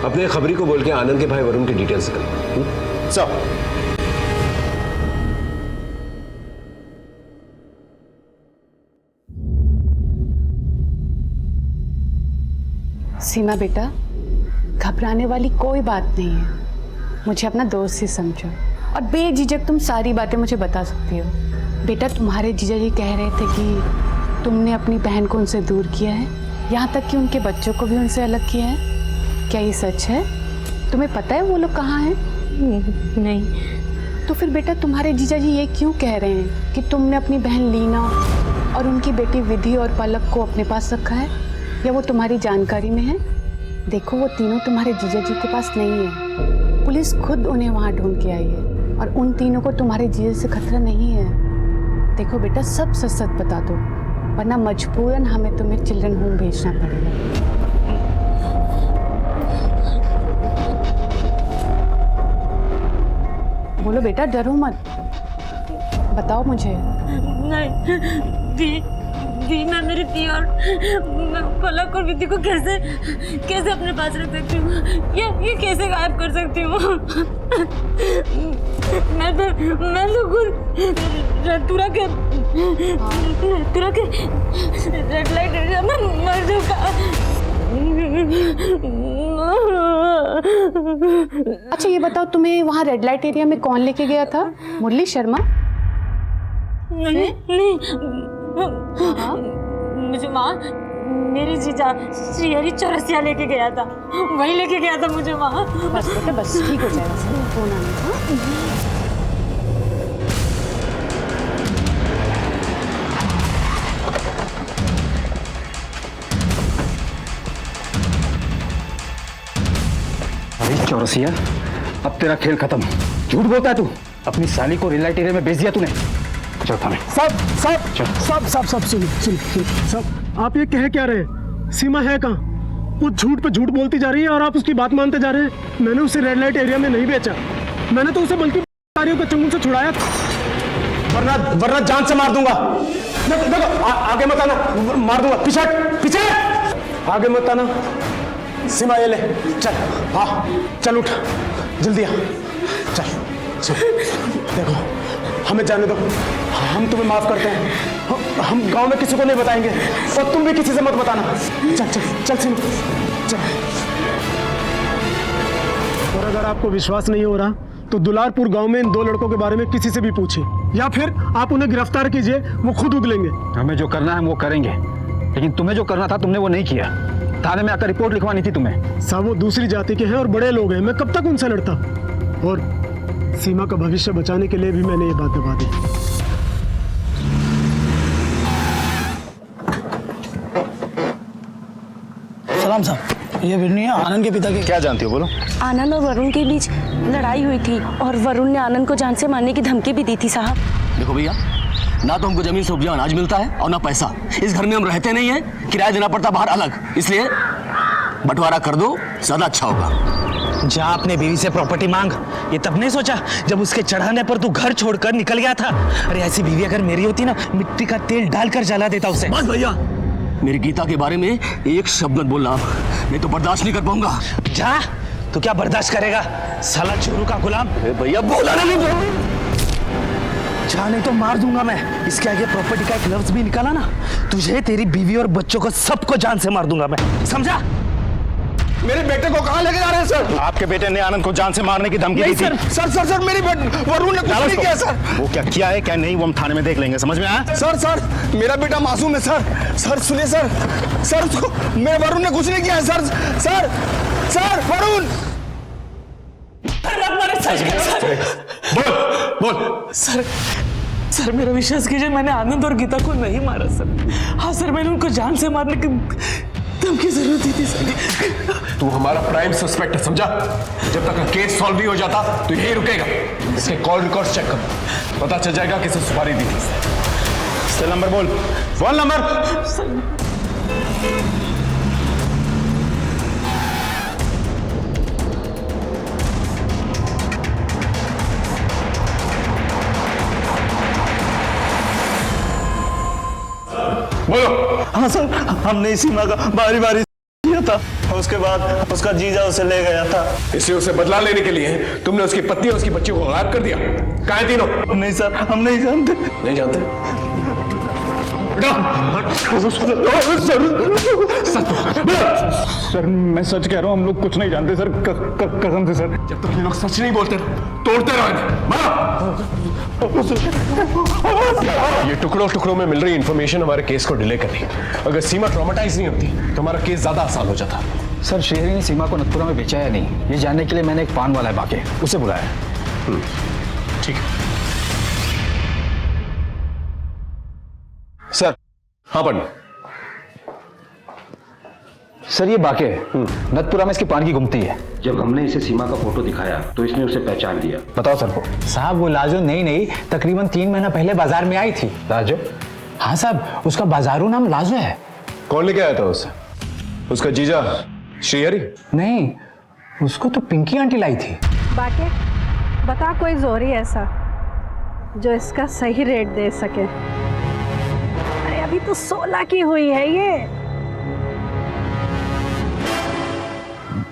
अपने खबरी को बोल के आनंद के भाई वरुण की डिटेल्स निकल। सब सीमा बेटा, घबराने वाली कोई बात नहीं है। मुझे अपना दोस्त ही समझो और बेझिझक तुम सारी बातें मुझे बता सकती हो। बेटा, तुम्हारे जीजा जी कह रहे थे कि तुमने अपनी बहन को उनसे दूर किया है, यहाँ तक कि उनके बच्चों को भी उनसे अलग किया है। क्या ये सच है? तुम्हें पता है वो लोग कहाँ हैं? नहीं। तो फिर बेटा, तुम्हारे जीजा जी ये क्यों कह रहे हैं कि तुमने अपनी बहन लीना और उनकी बेटी विधि और पलक को अपने पास रखा है, या वो तुम्हारी जानकारी में है? देखो, वो तीनों तुम्हारे जीजा जी के पास नहीं है। पुलिस खुद उन्हें वहाँ ढूंढ के आई है और उन तीनों को तुम्हारे जीजा से खतरा नहीं है। देखो बेटा, सब सच सच बता दो, वरना मजबूरन हमें तुम्हें चिल्ड्रन होम भेजना पड़ेगा। बोलो बेटा, डरो मत, बताओ मुझे। नहीं, दी मैं मेरी दी और मैं पलक और विधि को कैसे अपने पास रख सकती हूँ? ये कैसे गायब कर सकती हूँ? मैं तो खुद तुरा के रेड लाइट एरिया में मर चुका। अच्छा ये बताओ, तुम्हें वहाँ रेड लाइट एरिया में कौन लेके गया था? मुरली शर्मा? नहीं। मुझे माँ मेरी जीजा श्रीहरि चौरसिया लेके गया था, वही लेके गया था मुझे माँ। बस बेटा बस, ठीक हो जाएगा, फोन आना। अरे चौरसिया, अब तेरा खेल खत्म। झूठ बोलता है तू। अपनी साली को रेड लाइट एरिया में भेज दिया तूने। चल थाने। सब सुनिए सब। आप ये कह क्या रहे हैं? सीमा है कहाँ? वो झूठ पे झूठ बोलती जा रही है और आप उसकी बात मानते जा रहे हैं। मैंने उसे रेड लाइट एरिया में नहीं बेचा, मैंने तो उसे बल्कि कारियों के चंगुल से छुड़ाया, वरना जान से मार दूंगा। देखो आगे मत आना, मार दूंगा। पीछे आगे मत आना। सीमा ये ले, चल। हाँ चल, उठ जल्दी आ, चल। देखो हमें जाने दो, हम तुम्हें माफ करते हैं। हम गांव में किसी को नहीं बताएंगे और तुम भी किसी से मत बताना। चल चल चल सीमा, चल। और अगर आपको विश्वास नहीं हो रहा तो दुलारपुर गांव में इन 2 लड़कों के बारे में किसी से भी पूछिए, या फिर आप उन्हें गिरफ्तार कीजिए, वो खुद उगलेंगे। हमें जो करना है वो करेंगे, लेकिन तुम्हें जो करना था तुमने वो नहीं किया। थाने में आकर रिपोर्ट लिखवानी थी तुम्हें। साहब वो दूसरी जाति के हैं और बड़े लोग हैं, मैं कब तक उनसे लड़ता। और सीमा का भविष्य बचाने के लिए भी मैंने ये बात दबा दी। सलाम साहब, ये बिरनिया आनंद के पिता के। क्या जानती हो, बोलो। आनंद और वरुण के बीच लड़ाई हुई थी और वरुण ने आनंद को जान से मारने की धमकी भी दी थी साहब। देखो भैया, ना तो हमको जमीन से उपजा अनाज मिलता है और ना पैसा। इस घर में हम रहते नहीं है, किराया देना पड़ता बाहर अलग, इसलिए बंटवारा कर दो, ज्यादा अच्छा होगा। जा अपने बीवी से प्रॉपर्टी मांग। ये तब नहीं सोचा जब उसके चढ़ाने पर तू घर छोड़कर निकल गया था। अरे ऐसी बीवी अगर मेरी होती ना, मिट्टी का तेल डालकर जला देता उसे। बस भैया, मेरी गीता के बारे में एक शब्द मत बोलना, नहीं तो बर्दाश्त नहीं कर पाऊंगा। जा, तू क्या बर्दाश्त करेगा, साला चोरू का गुलाम। भैया बोला ना, नहीं जा, नहीं तो मार दूंगा मैं। इसके आगे प्रॉपर्टी का एक लफ्ज भी निकाला ना, तुझे, तेरी बीवी और बच्चों को सबको जान से मार दूंगा मैं, समझा? मेरे बेटे को कहाँ लेके जा रहे हैं सर? आपके बेटे ने आनंद को जान से मारने की धमकी दी थी। सर मेरी वरुण ने कुछ नहीं किया सर। वो क्या किया है क्या नहीं वो हम थाने में देख लेंगे, समझ में आया? सर मेरा बेटा मासूम है सर सुनिए सर उसको मेरे वरुण ने कुछ नहीं किया है सर वरुण। बोल सर मेरा विश्वास कीजिए, मैंने आनंद और गीता को नहीं मारा सर। हाँ सर, मैंने उनको जान से मारने की धमकी जरूर दी थी सर। तू हमारा प्राइम सस्पेक्ट है, समझा? जब तक केस सॉल्व नहीं हो जाता तो यही रुकेगा। इसके कॉल रिकॉर्ड्स चेक करो, पता चल जाएगा किसे सुपारी दी थी। सेल नंबर बोल, फोन नंबर। बोलो। हाँ सर, हमने सीमा का बारी किया था, उसके बाद उसका जीजा उसे ले गया था। इसे उसे बदला लेने के लिए तुमने उसकी पत्नी और उसकी बच्ची को गायब कर दिया। कहाँ हैं तीनों? नहीं सर, हम नहीं जानते। नहीं जानते? सर मैं सच कह रहा हूँ, हम लोग कुछ नहीं जानते सर, कसम से सर। जब तक ये लोग सच नहीं बोलते तोड़ते रहो। ये टुकड़ों में मिल रही इंफॉर्मेशन हमारे केस को डिले कर रही है। अगर सीमा ट्रॉमेटाइज नहीं होती तो हमारा केस ज्यादा आसान हो जाता। सर श्रीहरि ने सीमा को नथपुरा में बेचा या नहीं, ये जानने के लिए मैंने एक पान वाला है बाके, उसे बुलाया। ठीक है सर। हाँ पढ़। सर ये बाके नथपुरा में इसकी पान की गुमती है। जब हमने इसे सीमा का फोटो दिखाया तो इसने उसे पहचान लिया। बताओ सर को। साहब वो लाजो नहीं तकरीबन 3 महीना पहले बाजार में आई थी। लाजो? हाँ साहब, उसका बाजारू नाम लाजो है। कौन लेके आया था उसे? उसका जीजा श्रीहरि? नहीं, उसको तो पिंकी आंटी लाई थी। बाके बता कोई जोरी ऐसा जो इसका सही रेट दे सके। अरे अभी तो 16 की हुई है ये।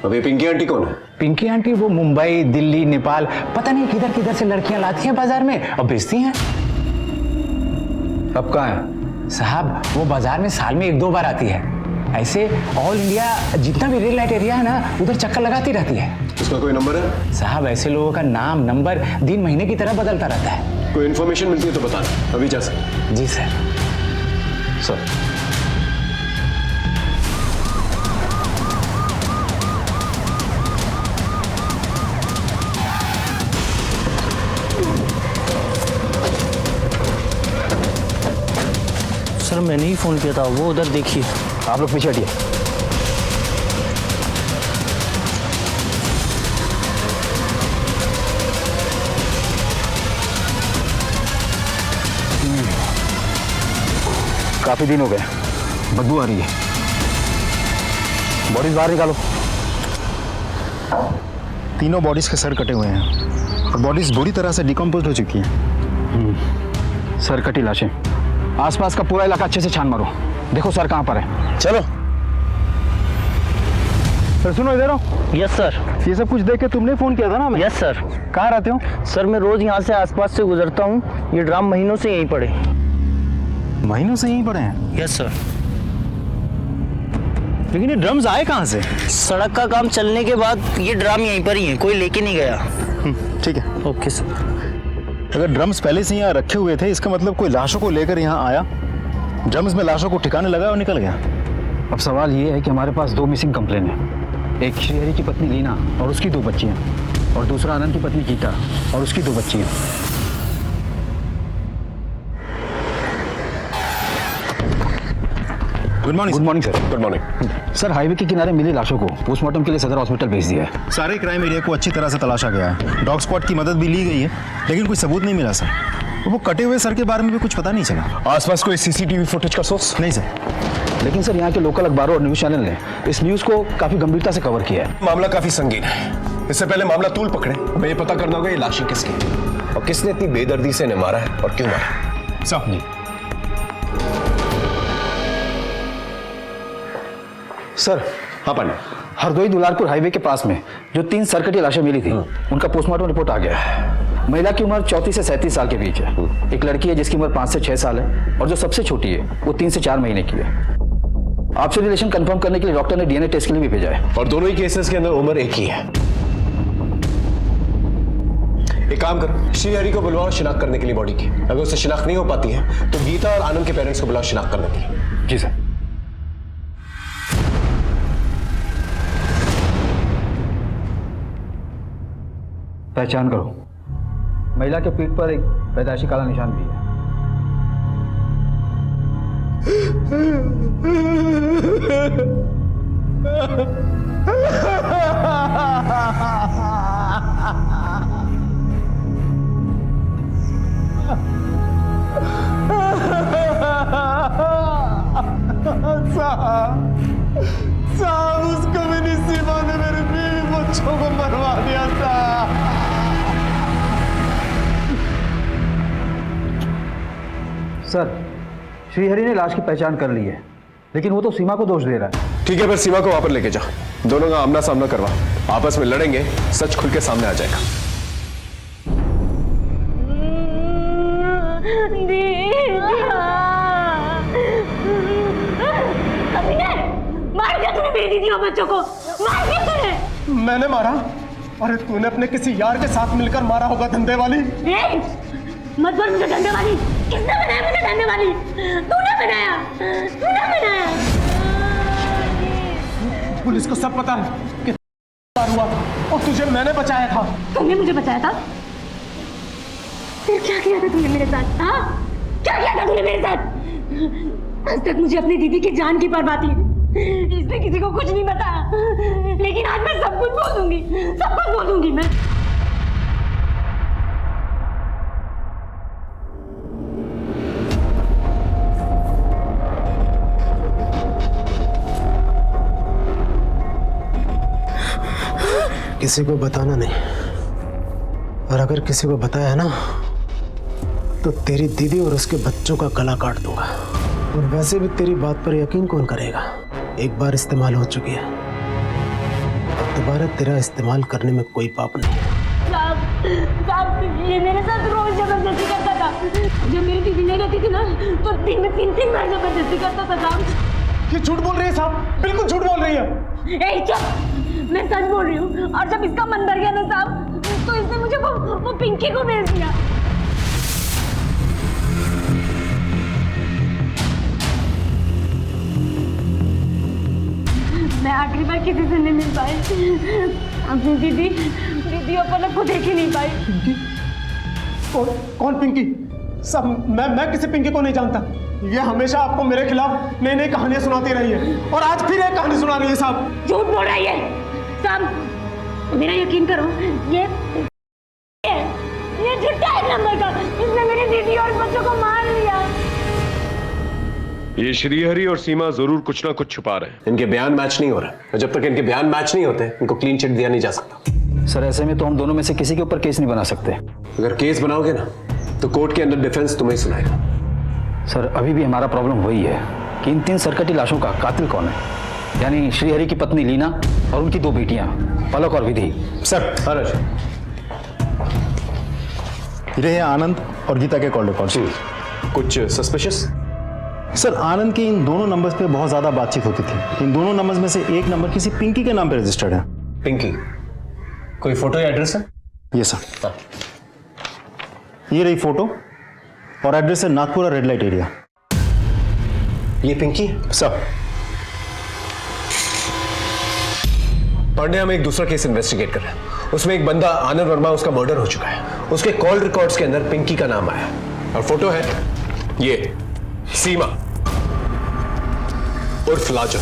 अभी पिंकी आंटी कौन है? पिंकी आंटी वो मुंबई, दिल्ली, नेपाल, पता नहीं किधर से लड़कियां लाती हैं बाजार में और बेचती हैं। अब कहाँ है? साहब वो बाजार में साल में 1-2 बार आती है। ऐसे ऑल इंडिया जितना भी रेड लाइट एरिया है ना, उधर चक्कर लगाती रहती है। उसका कोई नंबर है? साहब ऐसे लोगों का नाम नंबर दिन महीने की तरह बदलता रहता है। कोई इन्फॉर्मेशन मिलती है तो बता, अभी जा सकते। जी सर। सर सर मैंने ही फोन किया था, वो उधर देखिए। आप लोग पीछे हटिए। काफी दिन हो गए, बदबू आ रही है। बॉडीज बाहर निकालो। तीनों बॉडीज के सर कटे हुए हैं और बॉडीज बुरी तरह से डिकम्पोज हो चुकी हैं। सर कटी लाशें। आसपास का पूरा इलाका अच्छे से छान मारो, देखो सर कहाँ पर है। चलो सर। सुनो इधर आओ। Yes sir. ये सब कुछ देख के तुमने फोन किया था ना हमें? Yes sir. कहाँ रहते हो? सर मैं रोज यहाँ से आसपास से गुजरता हूँ। ये ड्राम महीनों से यहीं पड़े। महीनों से यहीं पड़े हैं? Yes sir. लेकिन ये ड्रम्स आए कहाँ से? सड़क का काम चलने के बाद ये ड्राम यहीं पर ही है, कोई लेके नहीं गया। ठीक है। Okay sir. अगर ड्रम्स पहले से यहाँ रखे हुए थे, इसका मतलब कोई लाशों को लेकर यहाँ आया, ड्रम्स में लाशों को ठिकाने लगा और निकल गया। अब सवाल ये है कि हमारे पास 2 मिसिंग कंप्लेन है। एक श्रीहरि की पत्नी लीना और उसकी 2 बच्चियाँ, और दूसरा आनंद की पत्नी गीता और उसकी 2 बच्चियाँ। Good morning sir. Good morning sir, highway के किनारे मिली लाशों को पोस्टमार्टम के लिए सदर हॉस्पिटल भेज दिया है। सारे क्राइम एरिया को अच्छी तरह से तलाशा गया है, डॉग स्क्वाड की मदद भी ली गई है, लेकिन कोई सबूत नहीं मिला सर। वो कटे हुए सर के बारे में भी कुछ पता नहीं चला। आसपास कोई सीसीटीवी फुटेज का सोर्स? नहीं सर। लेकिन सर, यहाँ के लोकल अखबारों और न्यूज़ चैनल ने इस न्यूज़ को काफ़ी गंभीरता से कवर किया है। मामला काफी संगीन है। इससे पहले मामला तूल पकड़े, हमें ये पता करना होगा ये लाशें किसकी हैं और किसने इतनी बेदर्दी से इन्हें मारा है और क्यों मारा। साहब जी। सर, हाँ पांडे। हरदोई दुलारपुर हाईवे के पास में जो 3 सरकटी लाशें मिली थी, उनका पोस्टमार्टम रिपोर्ट आ गया है। महिला की उम्र 34 से 37 साल के बीच है। एक लड़की है जिसकी उम्र 5 से 6 साल है, और जो सबसे छोटी है वो 3 से 4 महीने की है। आपसे रिलेशन कंफर्म करने के लिए डॉक्टर ने डीएनए टेस्ट के लिए भी भेजा है। और दोनों ही केसेस के अंदर उम्र एक ही है। एक काम कर, श्रीहरि को बुलवाओ शिनाख्त करने के लिए बॉडी की। अगर उससे शिनाख्त नहीं हो पाती है तो गीता और आनंद के पेरेंट्स को बुलाओ शिनाख्त करने के लिए। जी सर। पहचान करो, महिला के पीठ पर एक पैदाइशी काला निशान भी है। साहब, उसको मैंने सीमा ने मेरे बीवी बच्चों को मरवा दिया था। सर, श्रीहरि ने लाश की पहचान कर ली है, लेकिन वो तो सीमा को दोष दे रहा है। ठीक है, फिर सीमा को वहां पर लेके जा, दोनों का आमना सामना करवा, आपस में लड़ेंगे, सच खुल के सामने आ जाएगा। मार दिया तूने मेरी दीदी और बच्चों को, मार दिया तूने। मैंने मारा? अरे तूने अपने किसी यार के साथ मिलकर मारा होगा, धंधे वाली। मत बोल मुझे धंधे वाली। किसने बनाया मुझे धंधे वाली? तूने बनाया, तूने बनाया। पुलिस को सब पता है कि हुआ था और तुझे मैंने बचाया था। तुमने मुझे बचाया था? फिर क्या किया था तूने मेरे साथ? हाँ, क्या किया था तूने मेरे साथ? आज तक मुझे अपनी दीदी की जान की परवाह थी, इसलिए किसी को कुछ नहीं बताया, लेकिन आज मैं सब कुछ बोल दूंगी, सब कुछ बोल दूंगी मैं। किसी को बताना नहीं, और अगर किसी को बताया ना तो तेरी दीदी और उसके बच्चों का गला काट दूंगा। और वैसे भी तेरी बात पर यकीन कौन करेगा? एक बार इस्तेमाल हो चुकी है, अब दोबारा तेरा इस्तेमाल करने में कोई पाप नहीं है। साहब, ये मेरे साथ रोज जबरदस्ती करता था। जब मेरी दीदी नहीं रहती थी ना तो दिन में 3-3 बार जबरदस्ती करता था साहब। ये झूठ बोल रही है साहब, बिल्कुल झूठ बोल रही है। ए चुप, मैं सच बोल रही हूँ। और जब इसका मन भर गया ना साहब, तो इसने मुझे वो पिंकी को भेज दिया। मैं आखिरी बार किसी से नहीं मिल पाई, अपनी दीदी अपन को देख ही नहीं पाई। पिंकी? कौन पिंकी? सब मैं किसी पिंकी को नहीं जानता। ये हमेशा आपको मेरे खिलाफ नई नई कहानियां सुनाती रही है, और आज फिर एक कहानी सुना रही है साहब। झूठ बोल रही है साहब, मेरा यकीन करो, ये झूठा है नंबर का। इसने मेरी दीदी और बच्चों को मार लिया। ये श्रीहरि और सीमा जरूर कुछ ना कुछ छुपा रहे हैं। इनके बयान मैच नहीं हो रहे, और जब तक इनके बयान मैच नहीं होते इनको क्लीन चिट दिया नहीं जा सकता। सर, ऐसे में तो हम दोनों में से किसी के ऊपर केस नहीं बना सकते। अगर केस बनाओगे ना तो कोर्ट के अंदर डिफेंस तुम्हें ही सुनाएगा। सर, अभी भी हमारा प्रॉब्लम वही है कि इन 3 सरकटी लाशों का कातिल कौन है, यानी श्रीहरि की पत्नी लीना और उनकी 2 बेटियां पलक और विधि। सर, ये है आनंद और गीता के कॉल रिकॉर्ड। कुछ सस्पिशियस? सर, आनंद की इन दोनों नंबर्स पे बहुत ज्यादा बातचीत होती थी। इन दोनों नंबर्स में से एक नंबर किसी पिंकी के नाम पे रजिस्टर्ड है। पिंकी? कोई फोटो या एड्रेस है? ये सर, ये रही फोटो और एड्रेस है नागपुरा रेड लाइट एरिया। ये पिंकी सर। पांडे, हम एक दूसरा केस इन्वेस्टिगेट कर रहे हैं। उसमें एक बंदा आनंद वर्मा, उसका मर्डर हो चुका है। उसके कॉल रिकॉर्ड्स के अंदर पिंकी का नाम आया और फोटो है ये सीमा उर्फ लाजो।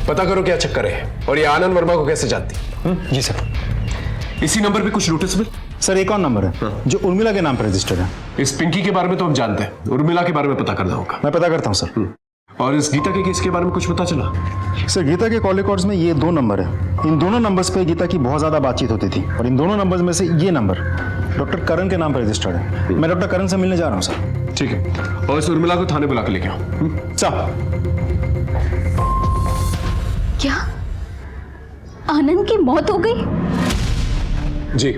पता करो क्या चक्कर है और ये आनंद वर्मा को कैसे जानती? जी सर। इसी नंबर पे कुछ नोटिसेबल? सर एक और नंबर है जो उर्मिला के नाम पर रजिस्टर्ड है। इस पिंकी के बारे में तो हम जानते हैं, उर्मिला के बारे में पता करना होगा। मैं पता करता हूँ सर। और इस गीता के केस के बारे में कुछ पता चला? सर गीता के कॉल रिकॉर्ड्स में ये 2 नंबर है। इन दोनों नंबर्स पे गीता की बहुत ज्यादा बातचीत होती थी और इन दोनों नंबर्स में से ये नंबर डॉक्टर करण के नाम पर रजिस्टर्ड है। मैं डॉक्टर करण से मिलने जा रहा हूँ सर। ठीक है, और इस उर्मिला को थाने बुला के लेके आओ। सर। क्या आनंद की मौत हो गई? जी,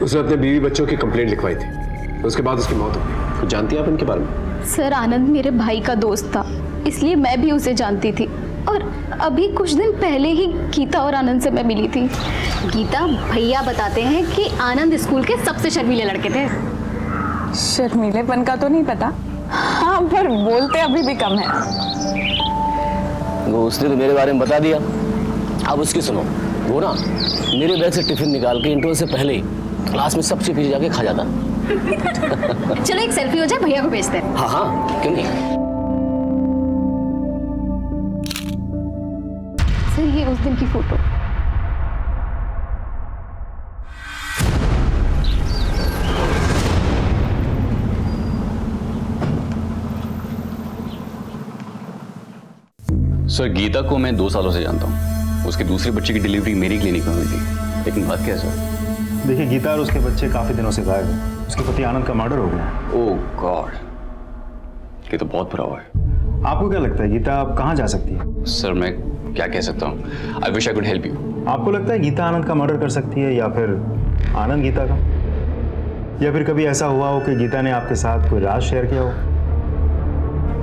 उसने अपने बीवी बच्चों की कंप्लेंट लिखवाई थी, उसके बाद उसकी मौत हो गई। कुछ जानती हैं आप इनके बारे में? सर आनंद मेरे भाई का दोस्त था, इसलिए मैं भी उसे जानती थी और अभी कुछ दिन पहले ही गीता और आनंद से मैं मिली थी। गीता भैया बताते हैं कि आनंद स्कूल के सबसे शर्मीले लड़के थे। शर्मीलेपन का तो नहीं पता, हाँ पर बोलते अभी भी कम है। वो उसने तो मेरे बारे में बता दिया, अब उसकी सुनो। वो ना मेरे बैग से टिफिन निकाल के इंटरवल से पहले ही क्लास में सबसे पीछे जाके खा जाता। चलो एक सेल्फी हो जाए, भैया को भेजते हैं। हाँ हाँ, क्यों नहीं। सर ये उस दिन की फोटो। सर गीता को मैं 2 सालों से जानता हूँ। उसके दूसरे बच्चे की डिलीवरी मेरी क्लिनिक में हुई थी, लेकिन बात क्या है सर? देखिए गीता और उसके बच्चे काफी दिनों से गायब हैं। उसके पति आनंद का मर्डर हो गया। ओह गॉड, ये तो बहुत बुरा हुआ है। आपको क्या लगता है गीता अब कहाँ जा सकती है? सर मैं क्या कह सकता हूँ, I wish I could help you. आपको लगता है गीता आनंद का मर्डर कर सकती है या फिर आनंद गीता का? या फिर कभी ऐसा हुआ हो कि गीता ने आपके साथ कोई राज शेयर किया हो?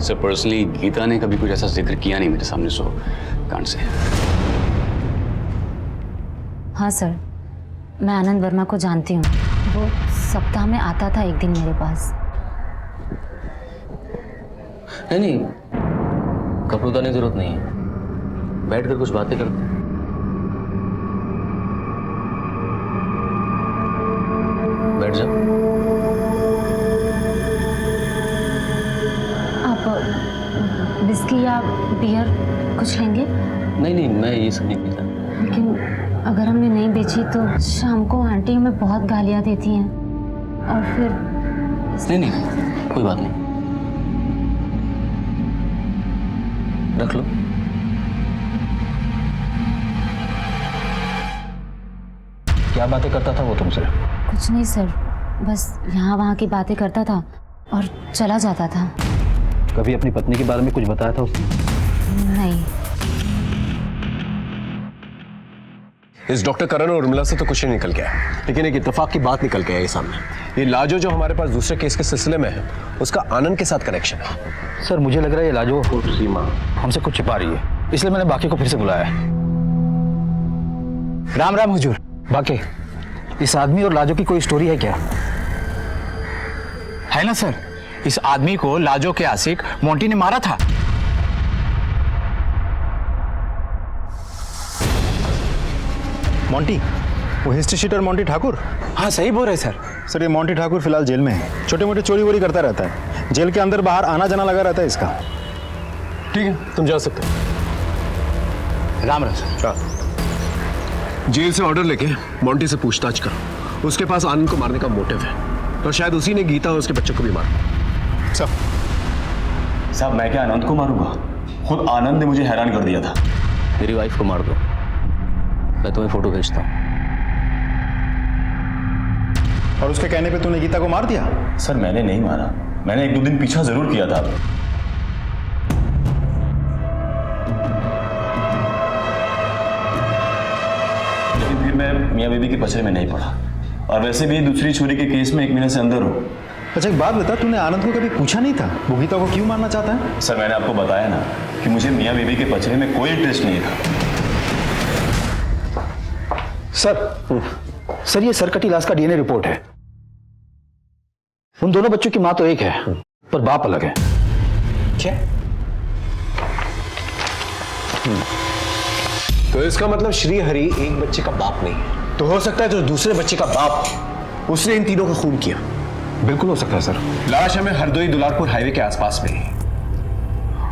सर पर्सनली गीता ने कभी कुछ ऐसा जिक्र किया नहीं मेरे सामने, सो कांट से। हाँ सर, मैं आनंद वर्मा को जानती हूँ। वो सप्ताह में आता था एक दिन मेरे पास। नहीं, कपड़े उतारने की जरूरत नहीं है, बैठकर कुछ बातें करते हैं। बैठ जाओ। आप विस्की या बियर कुछ लेंगे? नहीं, मैं ये सब नहीं पीता। लेकिन अगर हमने नहीं बेची तो शाम को आंटी हमें बहुत गालियाँ देती हैं और फिर। नहीं, कोई बात नहीं, रख लो। क्या बातें करता था वो तुमसे? कुछ नहीं सर, बस यहाँ वहाँ की बातें करता था और चला जाता था। कभी अपनी पत्नी के बारे में कुछ बताया था उसने? नहीं। इस डॉक्टर करण और उर्मिला से तो कुछ नहीं निकल गया, लेकिन एक इत्तेफाक की बात निकल के आई सामने। ये लाजो जो हमारे पास दूसरे केस के सिलसिले में है, उसका आनंद के साथ कनेक्शन है। सर मुझे लग रहा है ये लाजो सीमा हमसे कुछ छिपा रही है, इसलिए मैंने बाकी को फिर से बुलाया है। राम राम हुजूर। बाकी इस आदमी और लाजो की कोई स्टोरी है क्या? है ना सर, इस आदमी को लाजो के आशिक मोंटी ने मारा था। मोंटी, वो हिस्ट्री शीटर मोंटी ठाकुर? हाँ सही बोल रहे सर। सर ये मोंटी ठाकुर फिलहाल जेल में है। छोटे मोटे चोरी वोरी करता रहता है, जेल के अंदर बाहर आना जाना लगा रहता है इसका। ठीक है, तुम जा सकते हो। राम राम सर। जेल से ऑर्डर लेके मोंटी से पूछताछ करो, उसके पास आनंद को मारने का मोटिव है, तो शायद उसी ने गीता और उसके बच्चों को भी मारा। साहब मैं क्या आनंद को मारूंगा? खुद आनंद ने मुझे हैरान कर दिया था। मेरी वाइफ को मार दो, मैं तुम्हें फोटो भेजता हूँ। और उसके कहने पे तूने गीता को मार दिया? सर मैंने नहीं मारा, मैंने 1-2 दिन पीछा जरूर किया था। लेकिन फिर मैं मियां बीबी के पचड़े में नहीं पड़ा, और वैसे भी दूसरी चोरी के केस में 1 महीने से अंदर हूँ। अच्छा एक बात बता, तूने आनंद को कभी पूछा नहीं था वो गीता को क्यों मारना चाहता है? सर मैंने आपको बताया ना कि मुझे मियां बीबी के पचड़े में कोई इंटरेस्ट नहीं था। सर ये सरकटी लाश का डीएनए रिपोर्ट है। उन दोनों बच्चों की मां तो एक है पर बाप अलग है। क्या? तो इसका मतलब श्रीहरि एक बच्चे का बाप नहीं है। तो हो सकता है जो दूसरे बच्चे का बाप उसने इन तीनों का खून किया। बिल्कुल हो सकता है सर। लाश हमें हरदोई दुलारपुर हाईवे के आसपास मिली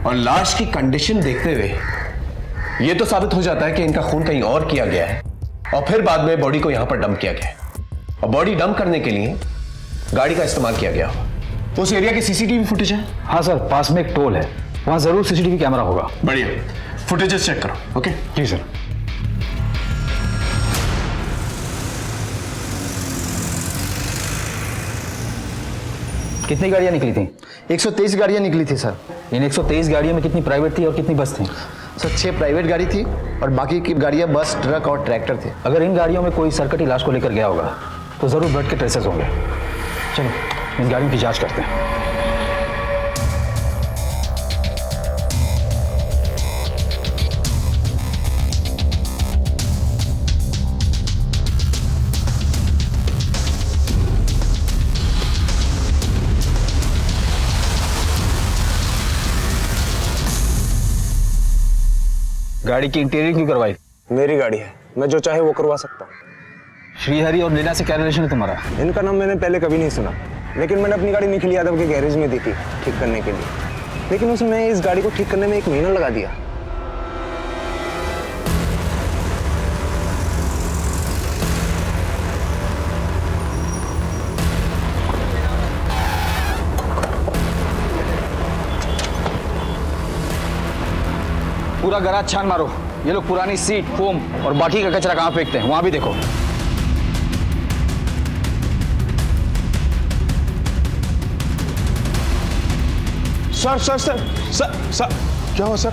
और लाश की कंडीशन देखते हुए यह तो साबित हो जाता है कि इनका खून कहीं और किया गया है और फिर बाद में बॉडी को यहां पर डंप किया गया है और बॉडी डंप करने के लिए गाड़ी का इस्तेमाल किया गया हो। उस एरिया की सीसीटीवी फुटेज है? हाँ सर, पास में एक टोल है, वहां जरूर सीसीटीवी कैमरा होगा। बढ़िया, फुटेजेस चेक करो। ओके जी सर। कितनी गाड़ियां निकली थी? 123 गाड़ियां निकली थी सर। इन 123 गाड़ियों में कितनी प्राइवेट थी और कितनी बस थी? सर 6 प्राइवेट गाड़ी थी और बाकी की गाड़ियां बस, ट्रक और ट्रैक्टर थे। अगर इन गाड़ियों में कोई सरकटी लाश को लेकर गया होगा तो जरूर ब्लड के ट्रेसेस होंगे। चलो इन गाड़ियों की जांच करते हैं। गाड़ी की इंटीरियर क्यों करवाई? मेरी गाड़ी है, मैं जो चाहे वो करवा सकता हूँ। श्रीहरि और लीना से क्या रिलेशन है तुम्हारा? इनका नाम मैंने पहले कभी नहीं सुना, लेकिन मैंने अपनी गाड़ी निखिल यादव के गैरेज में दी थी ठीक करने के लिए, लेकिन उसमें इस गाड़ी को ठीक करने में 1 महीना लगा दिया। पूरा गराज छान मारो। ये लोग पुरानी सीट, फोम और बाकी का कचरा कहाँ फेंकते हैं वहां भी देखो। Sir sir sir sir sir क्या हुआ सर?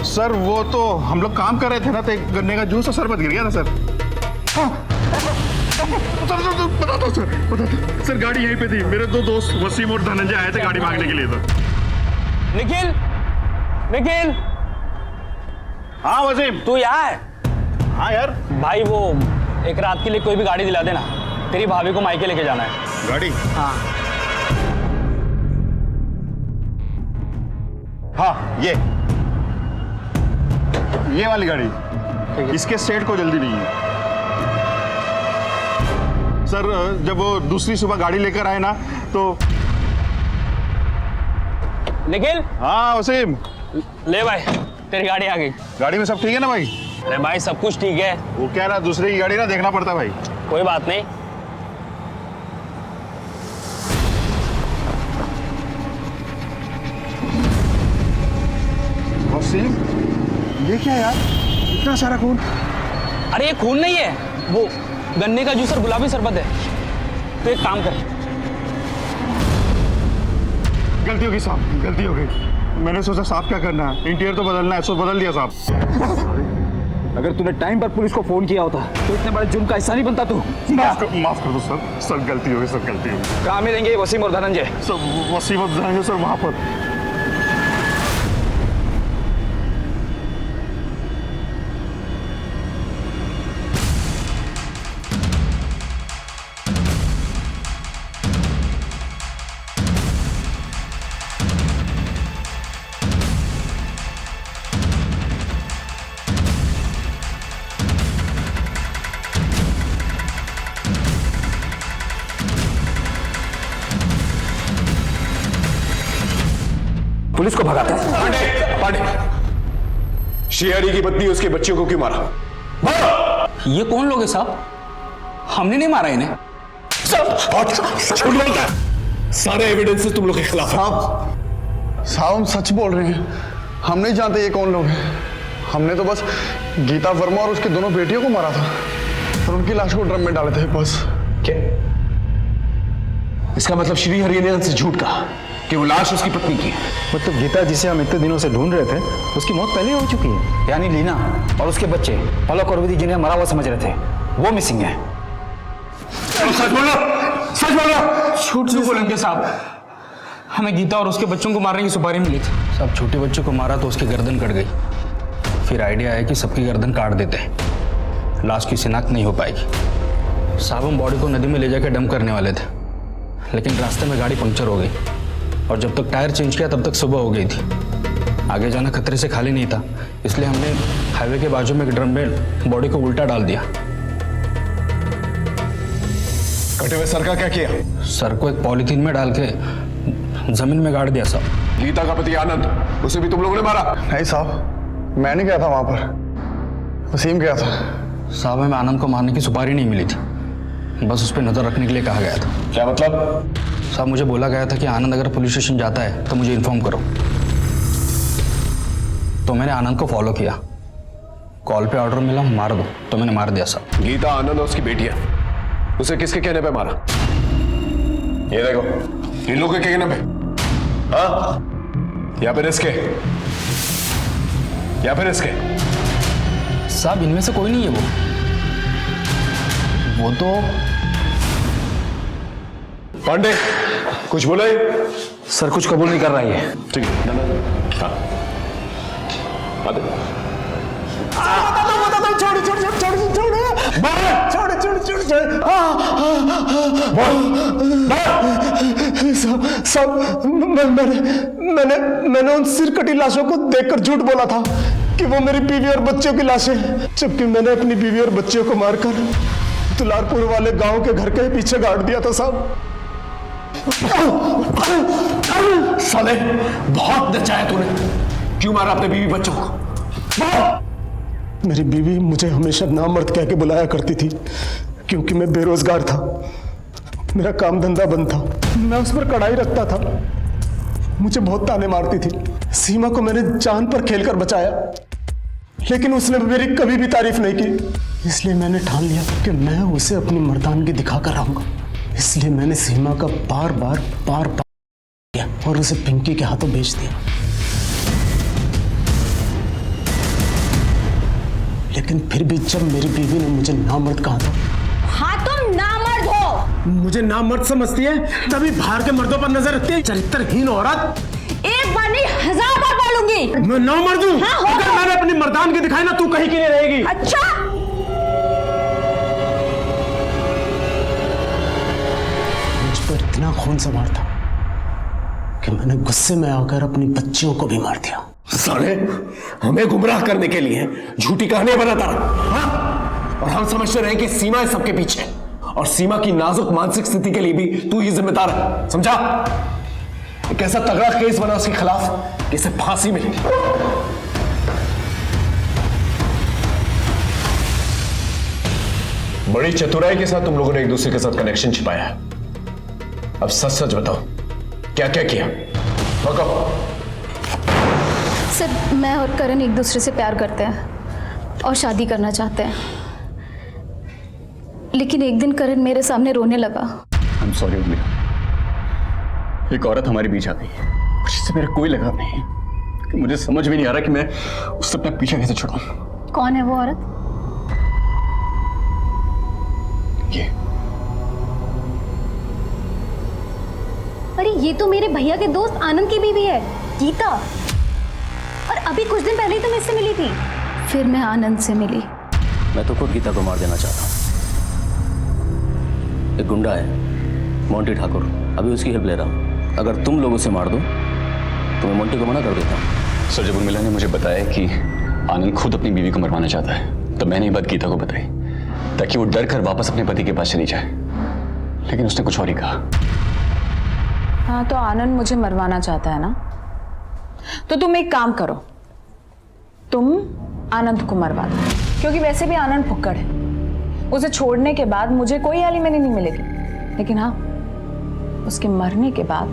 सर वो तो हम लोग काम कर रहे थे ना, तो एक गन्ने का जूस और शरबत गिर गया था सर। सर बता दो सर, बता दो सर। गाड़ी यहीं पे थी, मेरे 2 दोस्त वसीम और धनंजय आए थे गाड़ी मांगने के लिए सर। निखिल, निखिल। हाँ वसीम, तू यहाँ है? हाँ यार। भाई वो एक रात के लिए कोई भी गाड़ी दिला देना, तेरी भाभी को मायके लेके जाना है। गाड़ी? हाँ हाँ, ये वाली गाड़ी। इसके सेट को जल्दी नहीं है सर। जब वो दूसरी सुबह गाड़ी लेकर आए ना तो। निखिल। हाँ वसीम। ले भाई, तेरी गाड़ी आ गई। गाड़ी में सब ठीक है ना भाई? अरे भाई सब कुछ ठीक है। वो क्या ना, दूसरे की गाड़ी ना देखना पड़ता भाई। कोई बात नहीं। वसीम, ये क्या यार, इतना सारा खून? अरे ये खून नहीं है, वो गन्ने का जूस और गुलाबी शरबत है। तो एक काम कर। गलती हो गई साहब, गलती हो गई। मैंने सोचा साहब क्या करना है, इंटीरियर तो बदलना है, सो बदल दिया साहब। अगर तूने टाइम पर पुलिस को फोन किया होता तो इतने बड़े जुर्म का हिस्सा नहीं बनता तू। माफ कर दो सर, सर गलती हो गई, सर गलती हो गई। कहाँ मिलेंगे वसीम और धनंजय? सर वसीम और धनंजय सर वहां पर। पुलिस को भगाता है। पांडे, श्रीहरि की पत्नी उसके बच्चियों को क्यों मारा? ये कौन लोग हैं साहब? हमने नहीं मारा इन्हें। झूठ बोलता है। सारे एविडेंसेस तुम लोग के खिलाफ है। साहब हम सच बोल रहे हैं, हम नहीं जानते ये कौन लोग हैं। हमने तो बस गीता वर्मा और उसकी दोनों बेटियों को मारा था और उनकी लाश को ड्रम में डाले थे बस। क्या? इसका मतलब श्रीहरि ने हमसे झूठ कहा कि वो लाश उसकी पत्नी की है। मतलब गीता जिसे हम इतने दिनों से ढूंढ रहे थे उसकी मौत पहले हो चुकी है। यानी लीना और उसके बच्चे पलक और विधि जिन्हें मरा हुआ समझ रहे थे वो मिसिंग है। सच बोलो, सच बोलो। झूठ क्यों बोलेंगे साहब? हमें गीता और उसके बच्चों को मारने की सुपारी मिली थी। सब छोटे बच्चों को मारा तो उसकी गर्दन कट गई। फिर आइडिया आया कि सबकी गर्दन काट देते हैं, लाश की शिनाख्त नहीं हो पाएगी। साहब हम बॉडी को नदी में ले जाकर डंप करने वाले थे, लेकिन रास्ते में गाड़ी पंक्चर हो गई और जब तक टायर चेंज किया तब तक सुबह हो गई थी। आगे जाना खतरे से खाली नहीं था, इसलिए हमने हाईवे के बाजू में एक ड्रम में बॉडी को उल्टा डाल दिया। कटे हुए सर का क्या किया? सर को एक पॉलीथीन में डाल के जमीन में गाड़ दिया साहब। गीता का पति आनंद, उसे भी तुम लोगों ने मारा? नहीं साहब, मैंने गया था वहां पर, वसीम गया था। साहब हमें आनंद को मारने की सुपारी नहीं मिली थी, बस उस पर नजर रखने के लिए कहा गया था। क्या मतलब? साहब मुझे बोला गया था कि आनंद अगर पुलिस स्टेशन जाता है तो मुझे इन्फॉर्म करो। तो मैंने आनंद को फॉलो किया, कॉल पे ऑर्डर मिला मार दो, तो मैंने मार दिया साहब। गीता आनंद और उसकी बेटी है, उसे किसके कहने पे मारा? ये देखो, इन लोगों के कहने पे? हाँ, या फिर इसके? या फिर इसके? साहब इनमें से कोई नहीं है। वो तो पांडे कुछ बोला ही? सर कुछ कबूल नहीं कर रहा है। ठीक है, हाँ सब मैंने उन सिरकटी लाशों को देखकर झूठ बोला था कि वो मेरी बीवी और बच्चों की लाशें, जबकि मैंने अपनी बीवी और बच्चों को मारकर दुलारपुर वाले गांव के घर के पीछे गाड़ दिया था साहब। साले बहुत नचाया तूने। क्यों मारा अपने बीवी बच्चों को? मेरी बीवी मुझे हमेशा नामर्द कह के बुलाया करती थी, क्योंकि मैं बेरोजगार था, मेरा काम धंधा बंद था, मैं उस पर कड़ाई रखता था। मुझे बहुत ताने मारती थी। सीमा को मैंने जान पर खेलकर बचाया, लेकिन उसने मेरी कभी भी तारीफ नहीं की। इसलिए मैंने ठान लिया कि मैं उसे अपनी मर्दानगी दिखाकर रहूंगा। इसलिए मैंने सीमा का बार बार किया और उसे पिंकी के हाथों बेच दिया। लेकिन फिर भी जब मेरी बीवी ने मुझे नामर्द कहा था। हाँ तुम नामर्द हो। मुझे नामर्द समझती है, तभी बाहर के मर्दों पर नजर रखती है। चरित्रहीन औरत। एक बार नहीं 1000 बार बोलूंगी। मैं नामर्द हूं। हाँ, अगर मैंने अपनी मर्दानगी दिखाई ना, तू कहीं की नहीं रहेगी। अच्छा मुझ पर इतना खून सवार था कि मैंने गुस्से में आकर अपनी बच्चियों को भी मार दिया। साले हमें गुमराह करने के लिए झूठी कहानियां बनाता रहा, हाँ? और हम समझते रहे कि सीमा है सबके पीछे, और सीमा की नाजुक मानसिक स्थिति के लिए भी तू ही जिम्मेदार है, समझा? एक ऐसा तगड़ा केस बना उसके खिलाफ कि इसे फांसी मिली। बड़ी चतुराई के साथ तुम लोगों ने एक दूसरे के साथ कनेक्शन छिपाया है। अब सच सच बताओ, क्या क्या किया? बताओ। सर मैं और करण एक दूसरे से प्यार करते हैं और शादी करना चाहते हैं, लेकिन एक दिन करण मेरे सामने रोने लगा। I'm sorry उर्मिला, एक औरत हमारे बीच आ गई जिससे मेरा कोई लगाव नहीं है, कि मुझे समझ भी नहीं आ रहा कि मैं उससे अपना पीछा कैसे छुड़ाऊं। कौन है वो औरत? ये अरे ये तो मेरे भैया के दोस्त आनंद की बीवी है, गीता। और अभी कुछ दिन पहले ही तो मुझसे मिली थी। फिर मैं आनंद से मिली। मैं तो खुद गीता को मार देना चाहता हूँ। एक गुंडा है मोंटी ठाकुर, अभी उसकी हेल्प ले रहा हूँ। अगर तुम लोग उसे मार दो तो मैं मोंटी को मना कर देता हूँ। सर जब उर्मिला ने मुझे बताया कि आनंद खुद अपनी बीवी को मरवाना चाहता है, तब मैंने ये बात गीता को बताई ताकि वो डर कर वापस अपने पति के पास चली जाए, लेकिन उसने कुछ और ही कहा। हाँ तो आनंद मुझे मरवाना चाहता है ना, तो तुम एक काम करो, तुम आनंद को मरवा दो, क्योंकि वैसे भी आनंद फुक्कड़ है। उसे छोड़ने के बाद मुझे कोई एलिमनी नहीं मिलेगी, लेकिन हाँ उसके मरने के बाद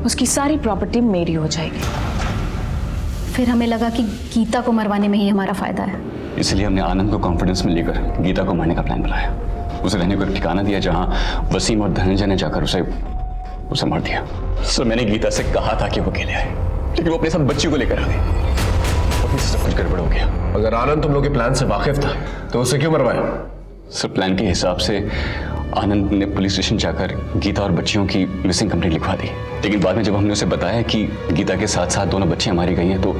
उसकी सारी प्रॉपर्टी मेरी हो जाएगी। फिर हमें लगा कि गीता को मरवाने में ही हमारा फायदा है, इसलिए हमने आनंद को कॉन्फिडेंस में लेकर गीता को मारने का प्लान बनाया। उसे रहने को एक ठिकाना दिया जहां वसीम और धनंजय ने जाकर उसे मार दिया। सर मैंने गीता से कहा था कि वो अकेले आए, लेकिन वो अपने साथ बच्ची को लेकर आ गई। अपने सब कुछ गड़बड़ हो गया। अगर आनंद तुम लोग के प्लान से वाकिफ था तो उसे क्यों मरवाया? सर प्लान के हिसाब से आनंद ने पुलिस स्टेशन जाकर गीता और बच्चियों की मिसिंग कंप्लेंट लिखवा दी। लेकिन बाद में जब हमने उसे बताया कि गीता के साथ साथ दोनों बच्चियां मारी गई हैं तो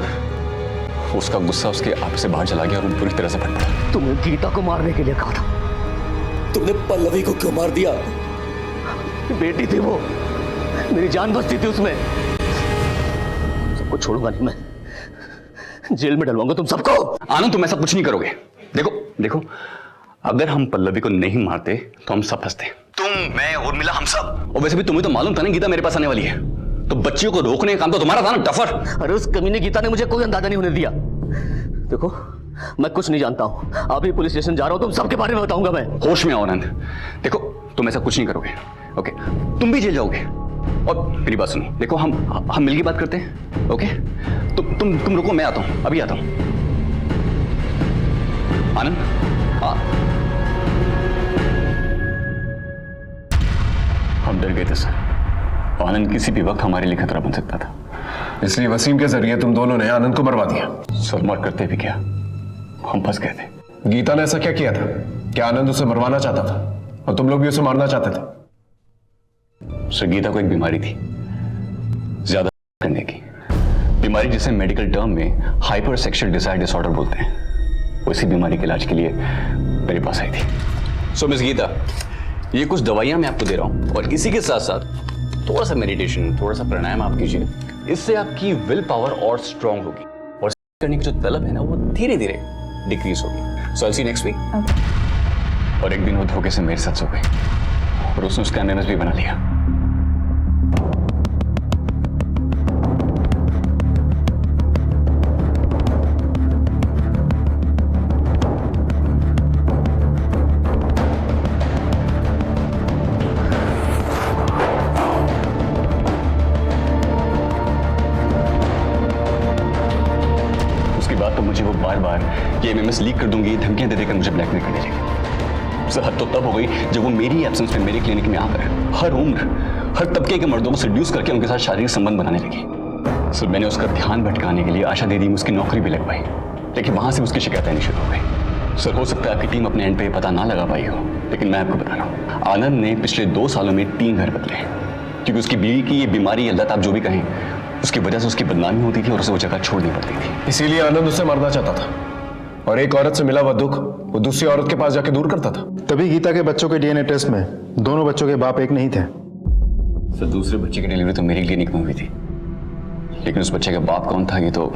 उसका गुस्सा उसके आप से बाहर चला गया और वो पूरी तरह से फट पड़ा। तुमने गीता को मारने के लिए कहा था, तुमने पल्लवी को क्यों मार दिया? बेटी थी वो, मेरी जान बचती थी उसमें। सबको छोड़ूंगा नहीं मैं, जेल में डलवाऊंगा तुम सबको। आनंद तुम ऐसा कुछ नहीं करोगे। देखो अगर हम पल्लवी को नहीं मारते तो हम सब फंसते, तुम, मैं, उर्मिला, हम सब। और वैसे भी तुम्हें तो मालूम था ना गीता मेरे पास आने वाली है, तो बच्चियों को रोकने का काम तो तुम्हारा था ना, टफर। अरे उस कमीने गीता ने मुझे कोई अंदाजा नहीं होने दिया। देखो मैं कुछ नहीं जानता हूं, अभी पुलिस स्टेशन जा रहा हूं, तुम सबके बारे में बताऊंगा मैं। होश में आओ आनंद। देखो तुम ऐसा कुछ नहीं करोगे, ओके? तुम भी जेल जाओगे। और मेरी बात सुनो, देखो हम मिलके बात करते हैं, ओके? तुम रुको, मैं आता हूं, अभी आता हूं। आनंद हम डर गए थे सर, आनंद किसी भी वक्त हमारे लिए खतरा बन सकता था, इसलिए वसीम के जरिए तुम दोनों ने आनंद को मरवा दिया। सर मर करते भी क्या, हम फंस गए थे। गीता ने ऐसा क्या किया था कि आनंद उसे मरवाना चाहता था और तुम लोग भी उसे मारना चाहते थे? सर गीता को एक बीमारी थी, ज्यादा करने की बीमारी, जिसे मेडिकल टर्म में हाइपर सेक्सुअल डिजायर डिसऑर्डर बोलते हैं। उसी बीमारी के इलाज के लिए मेरे पास आई थी। सो मिस गीता, ये कुछ दवाइयां मैं आपको दे रहा हूं और इसी के साथ साथ थोड़ा सा मेडिटेशन, थोड़ा सा प्राणायाम आप कीजिए। इससे आपकी विल पावर और स्ट्रांग होगी और करने की जो तलब है ना वो धीरे धीरे डिक्रीज होगी। सो आई सी नेक्स्ट वीक। और एक दिन वो धोखे से मेरे साथ सो गई और उसने उसका एमएमएस भी बना लिया। तो मुझे वो बार बार ये एमएमएस लीक कर दूंगी, धमकियां दे देकर मुझे ब्लैकमेल करने लगी। सर हद तो तब हो गई जब वो मेरी एब्सेंस में मेरे क्लिनिक में आकर हर उम्र, हर तबके के मर्दों को सेड्यूस करके उनके साथ शारीरिक संबंध बनाने लगी। सर मैंने उसका ध्यान भटकाने के लिए आशा दीदी में उसकी नौकरी भी लगवाई, लेकिन वहां से उसकी शिकायतें नहीं शुरू हो गई। सर हो सकता है आपकी टीम अपने एंड पे पता ना लगा पाई हो, लेकिन मैं आपको बता रहा हूँ, आनंद ने पिछले 2 सालों में 3 घर बदले हैं, क्योंकि उसकी बीवी की ये बीमारी या लत आप जो भी कहें, उसकी वजह से उसकी बदनामी होती थी और उसे वो जगह छोड़नी पड़ती थी। इसीलिए आनंद उसे मारना चाहता था और एक औरत से मिला हुआ दुख वो दूसरी औरत के पास जाके दूर करता था। तभी गीता के बच्चों के डीएनए टेस्ट में दोनों बच्चों के बाप एक नहीं थे। सर दूसरे बच्चे की डिलीवरी तो मेरी क्लिनिक में हुई थी, लेकिन उस बच्चे का बाप कौन था ये तो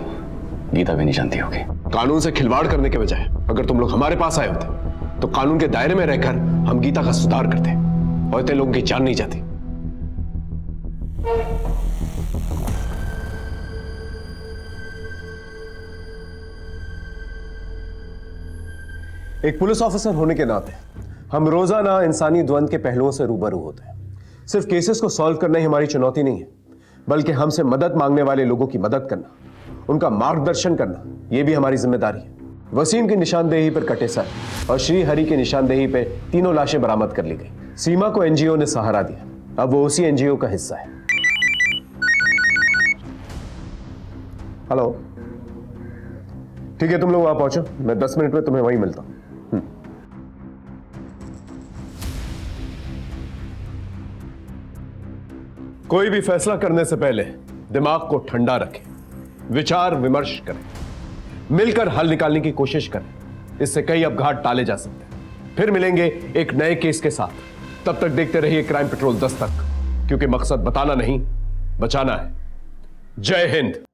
गीता भी नहीं जानती होगी। कानून से खिलवाड़ करने के बजाय अगर तुम लोग हमारे पास आए होते तो कानून के दायरे में रहकर हम गीता का सुधार करते और इतने लोगों की जान नहीं जाती। एक पुलिस ऑफिसर होने के नाते हम रोजाना इंसानी द्वंद के पहलुओं से रूबरू होते हैं। सिर्फ केसेस को सॉल्व करना ही हमारी चुनौती नहीं है, बल्कि हमसे मदद मांगने वाले लोगों की मदद करना, उनका मार्गदर्शन करना, यह भी हमारी जिम्मेदारी है। वसीम की निशानदेही पर कटे सर और श्री हरि की निशानदेही पर 3 लाशें बरामद कर ली गई। सीमा को एनजीओ ने सहारा दिया, अब वो उसी एनजीओ का हिस्सा है। हेलो, ठीक है तुम लोग वहां पहुंचो, मैं 10 मिनट में तुम्हें वहीं मिलता हूं। कोई भी फैसला करने से पहले दिमाग को ठंडा रखें, विचार विमर्श करें, मिलकर हल निकालने की कोशिश करें। इससे कई अपघात टाले जा सकते हैं। फिर मिलेंगे एक नए केस के साथ। तब तक देखते रहिए क्राइम पेट्रोल 10 तक, क्योंकि मकसद बताना नहीं, बचाना है। जय हिंद।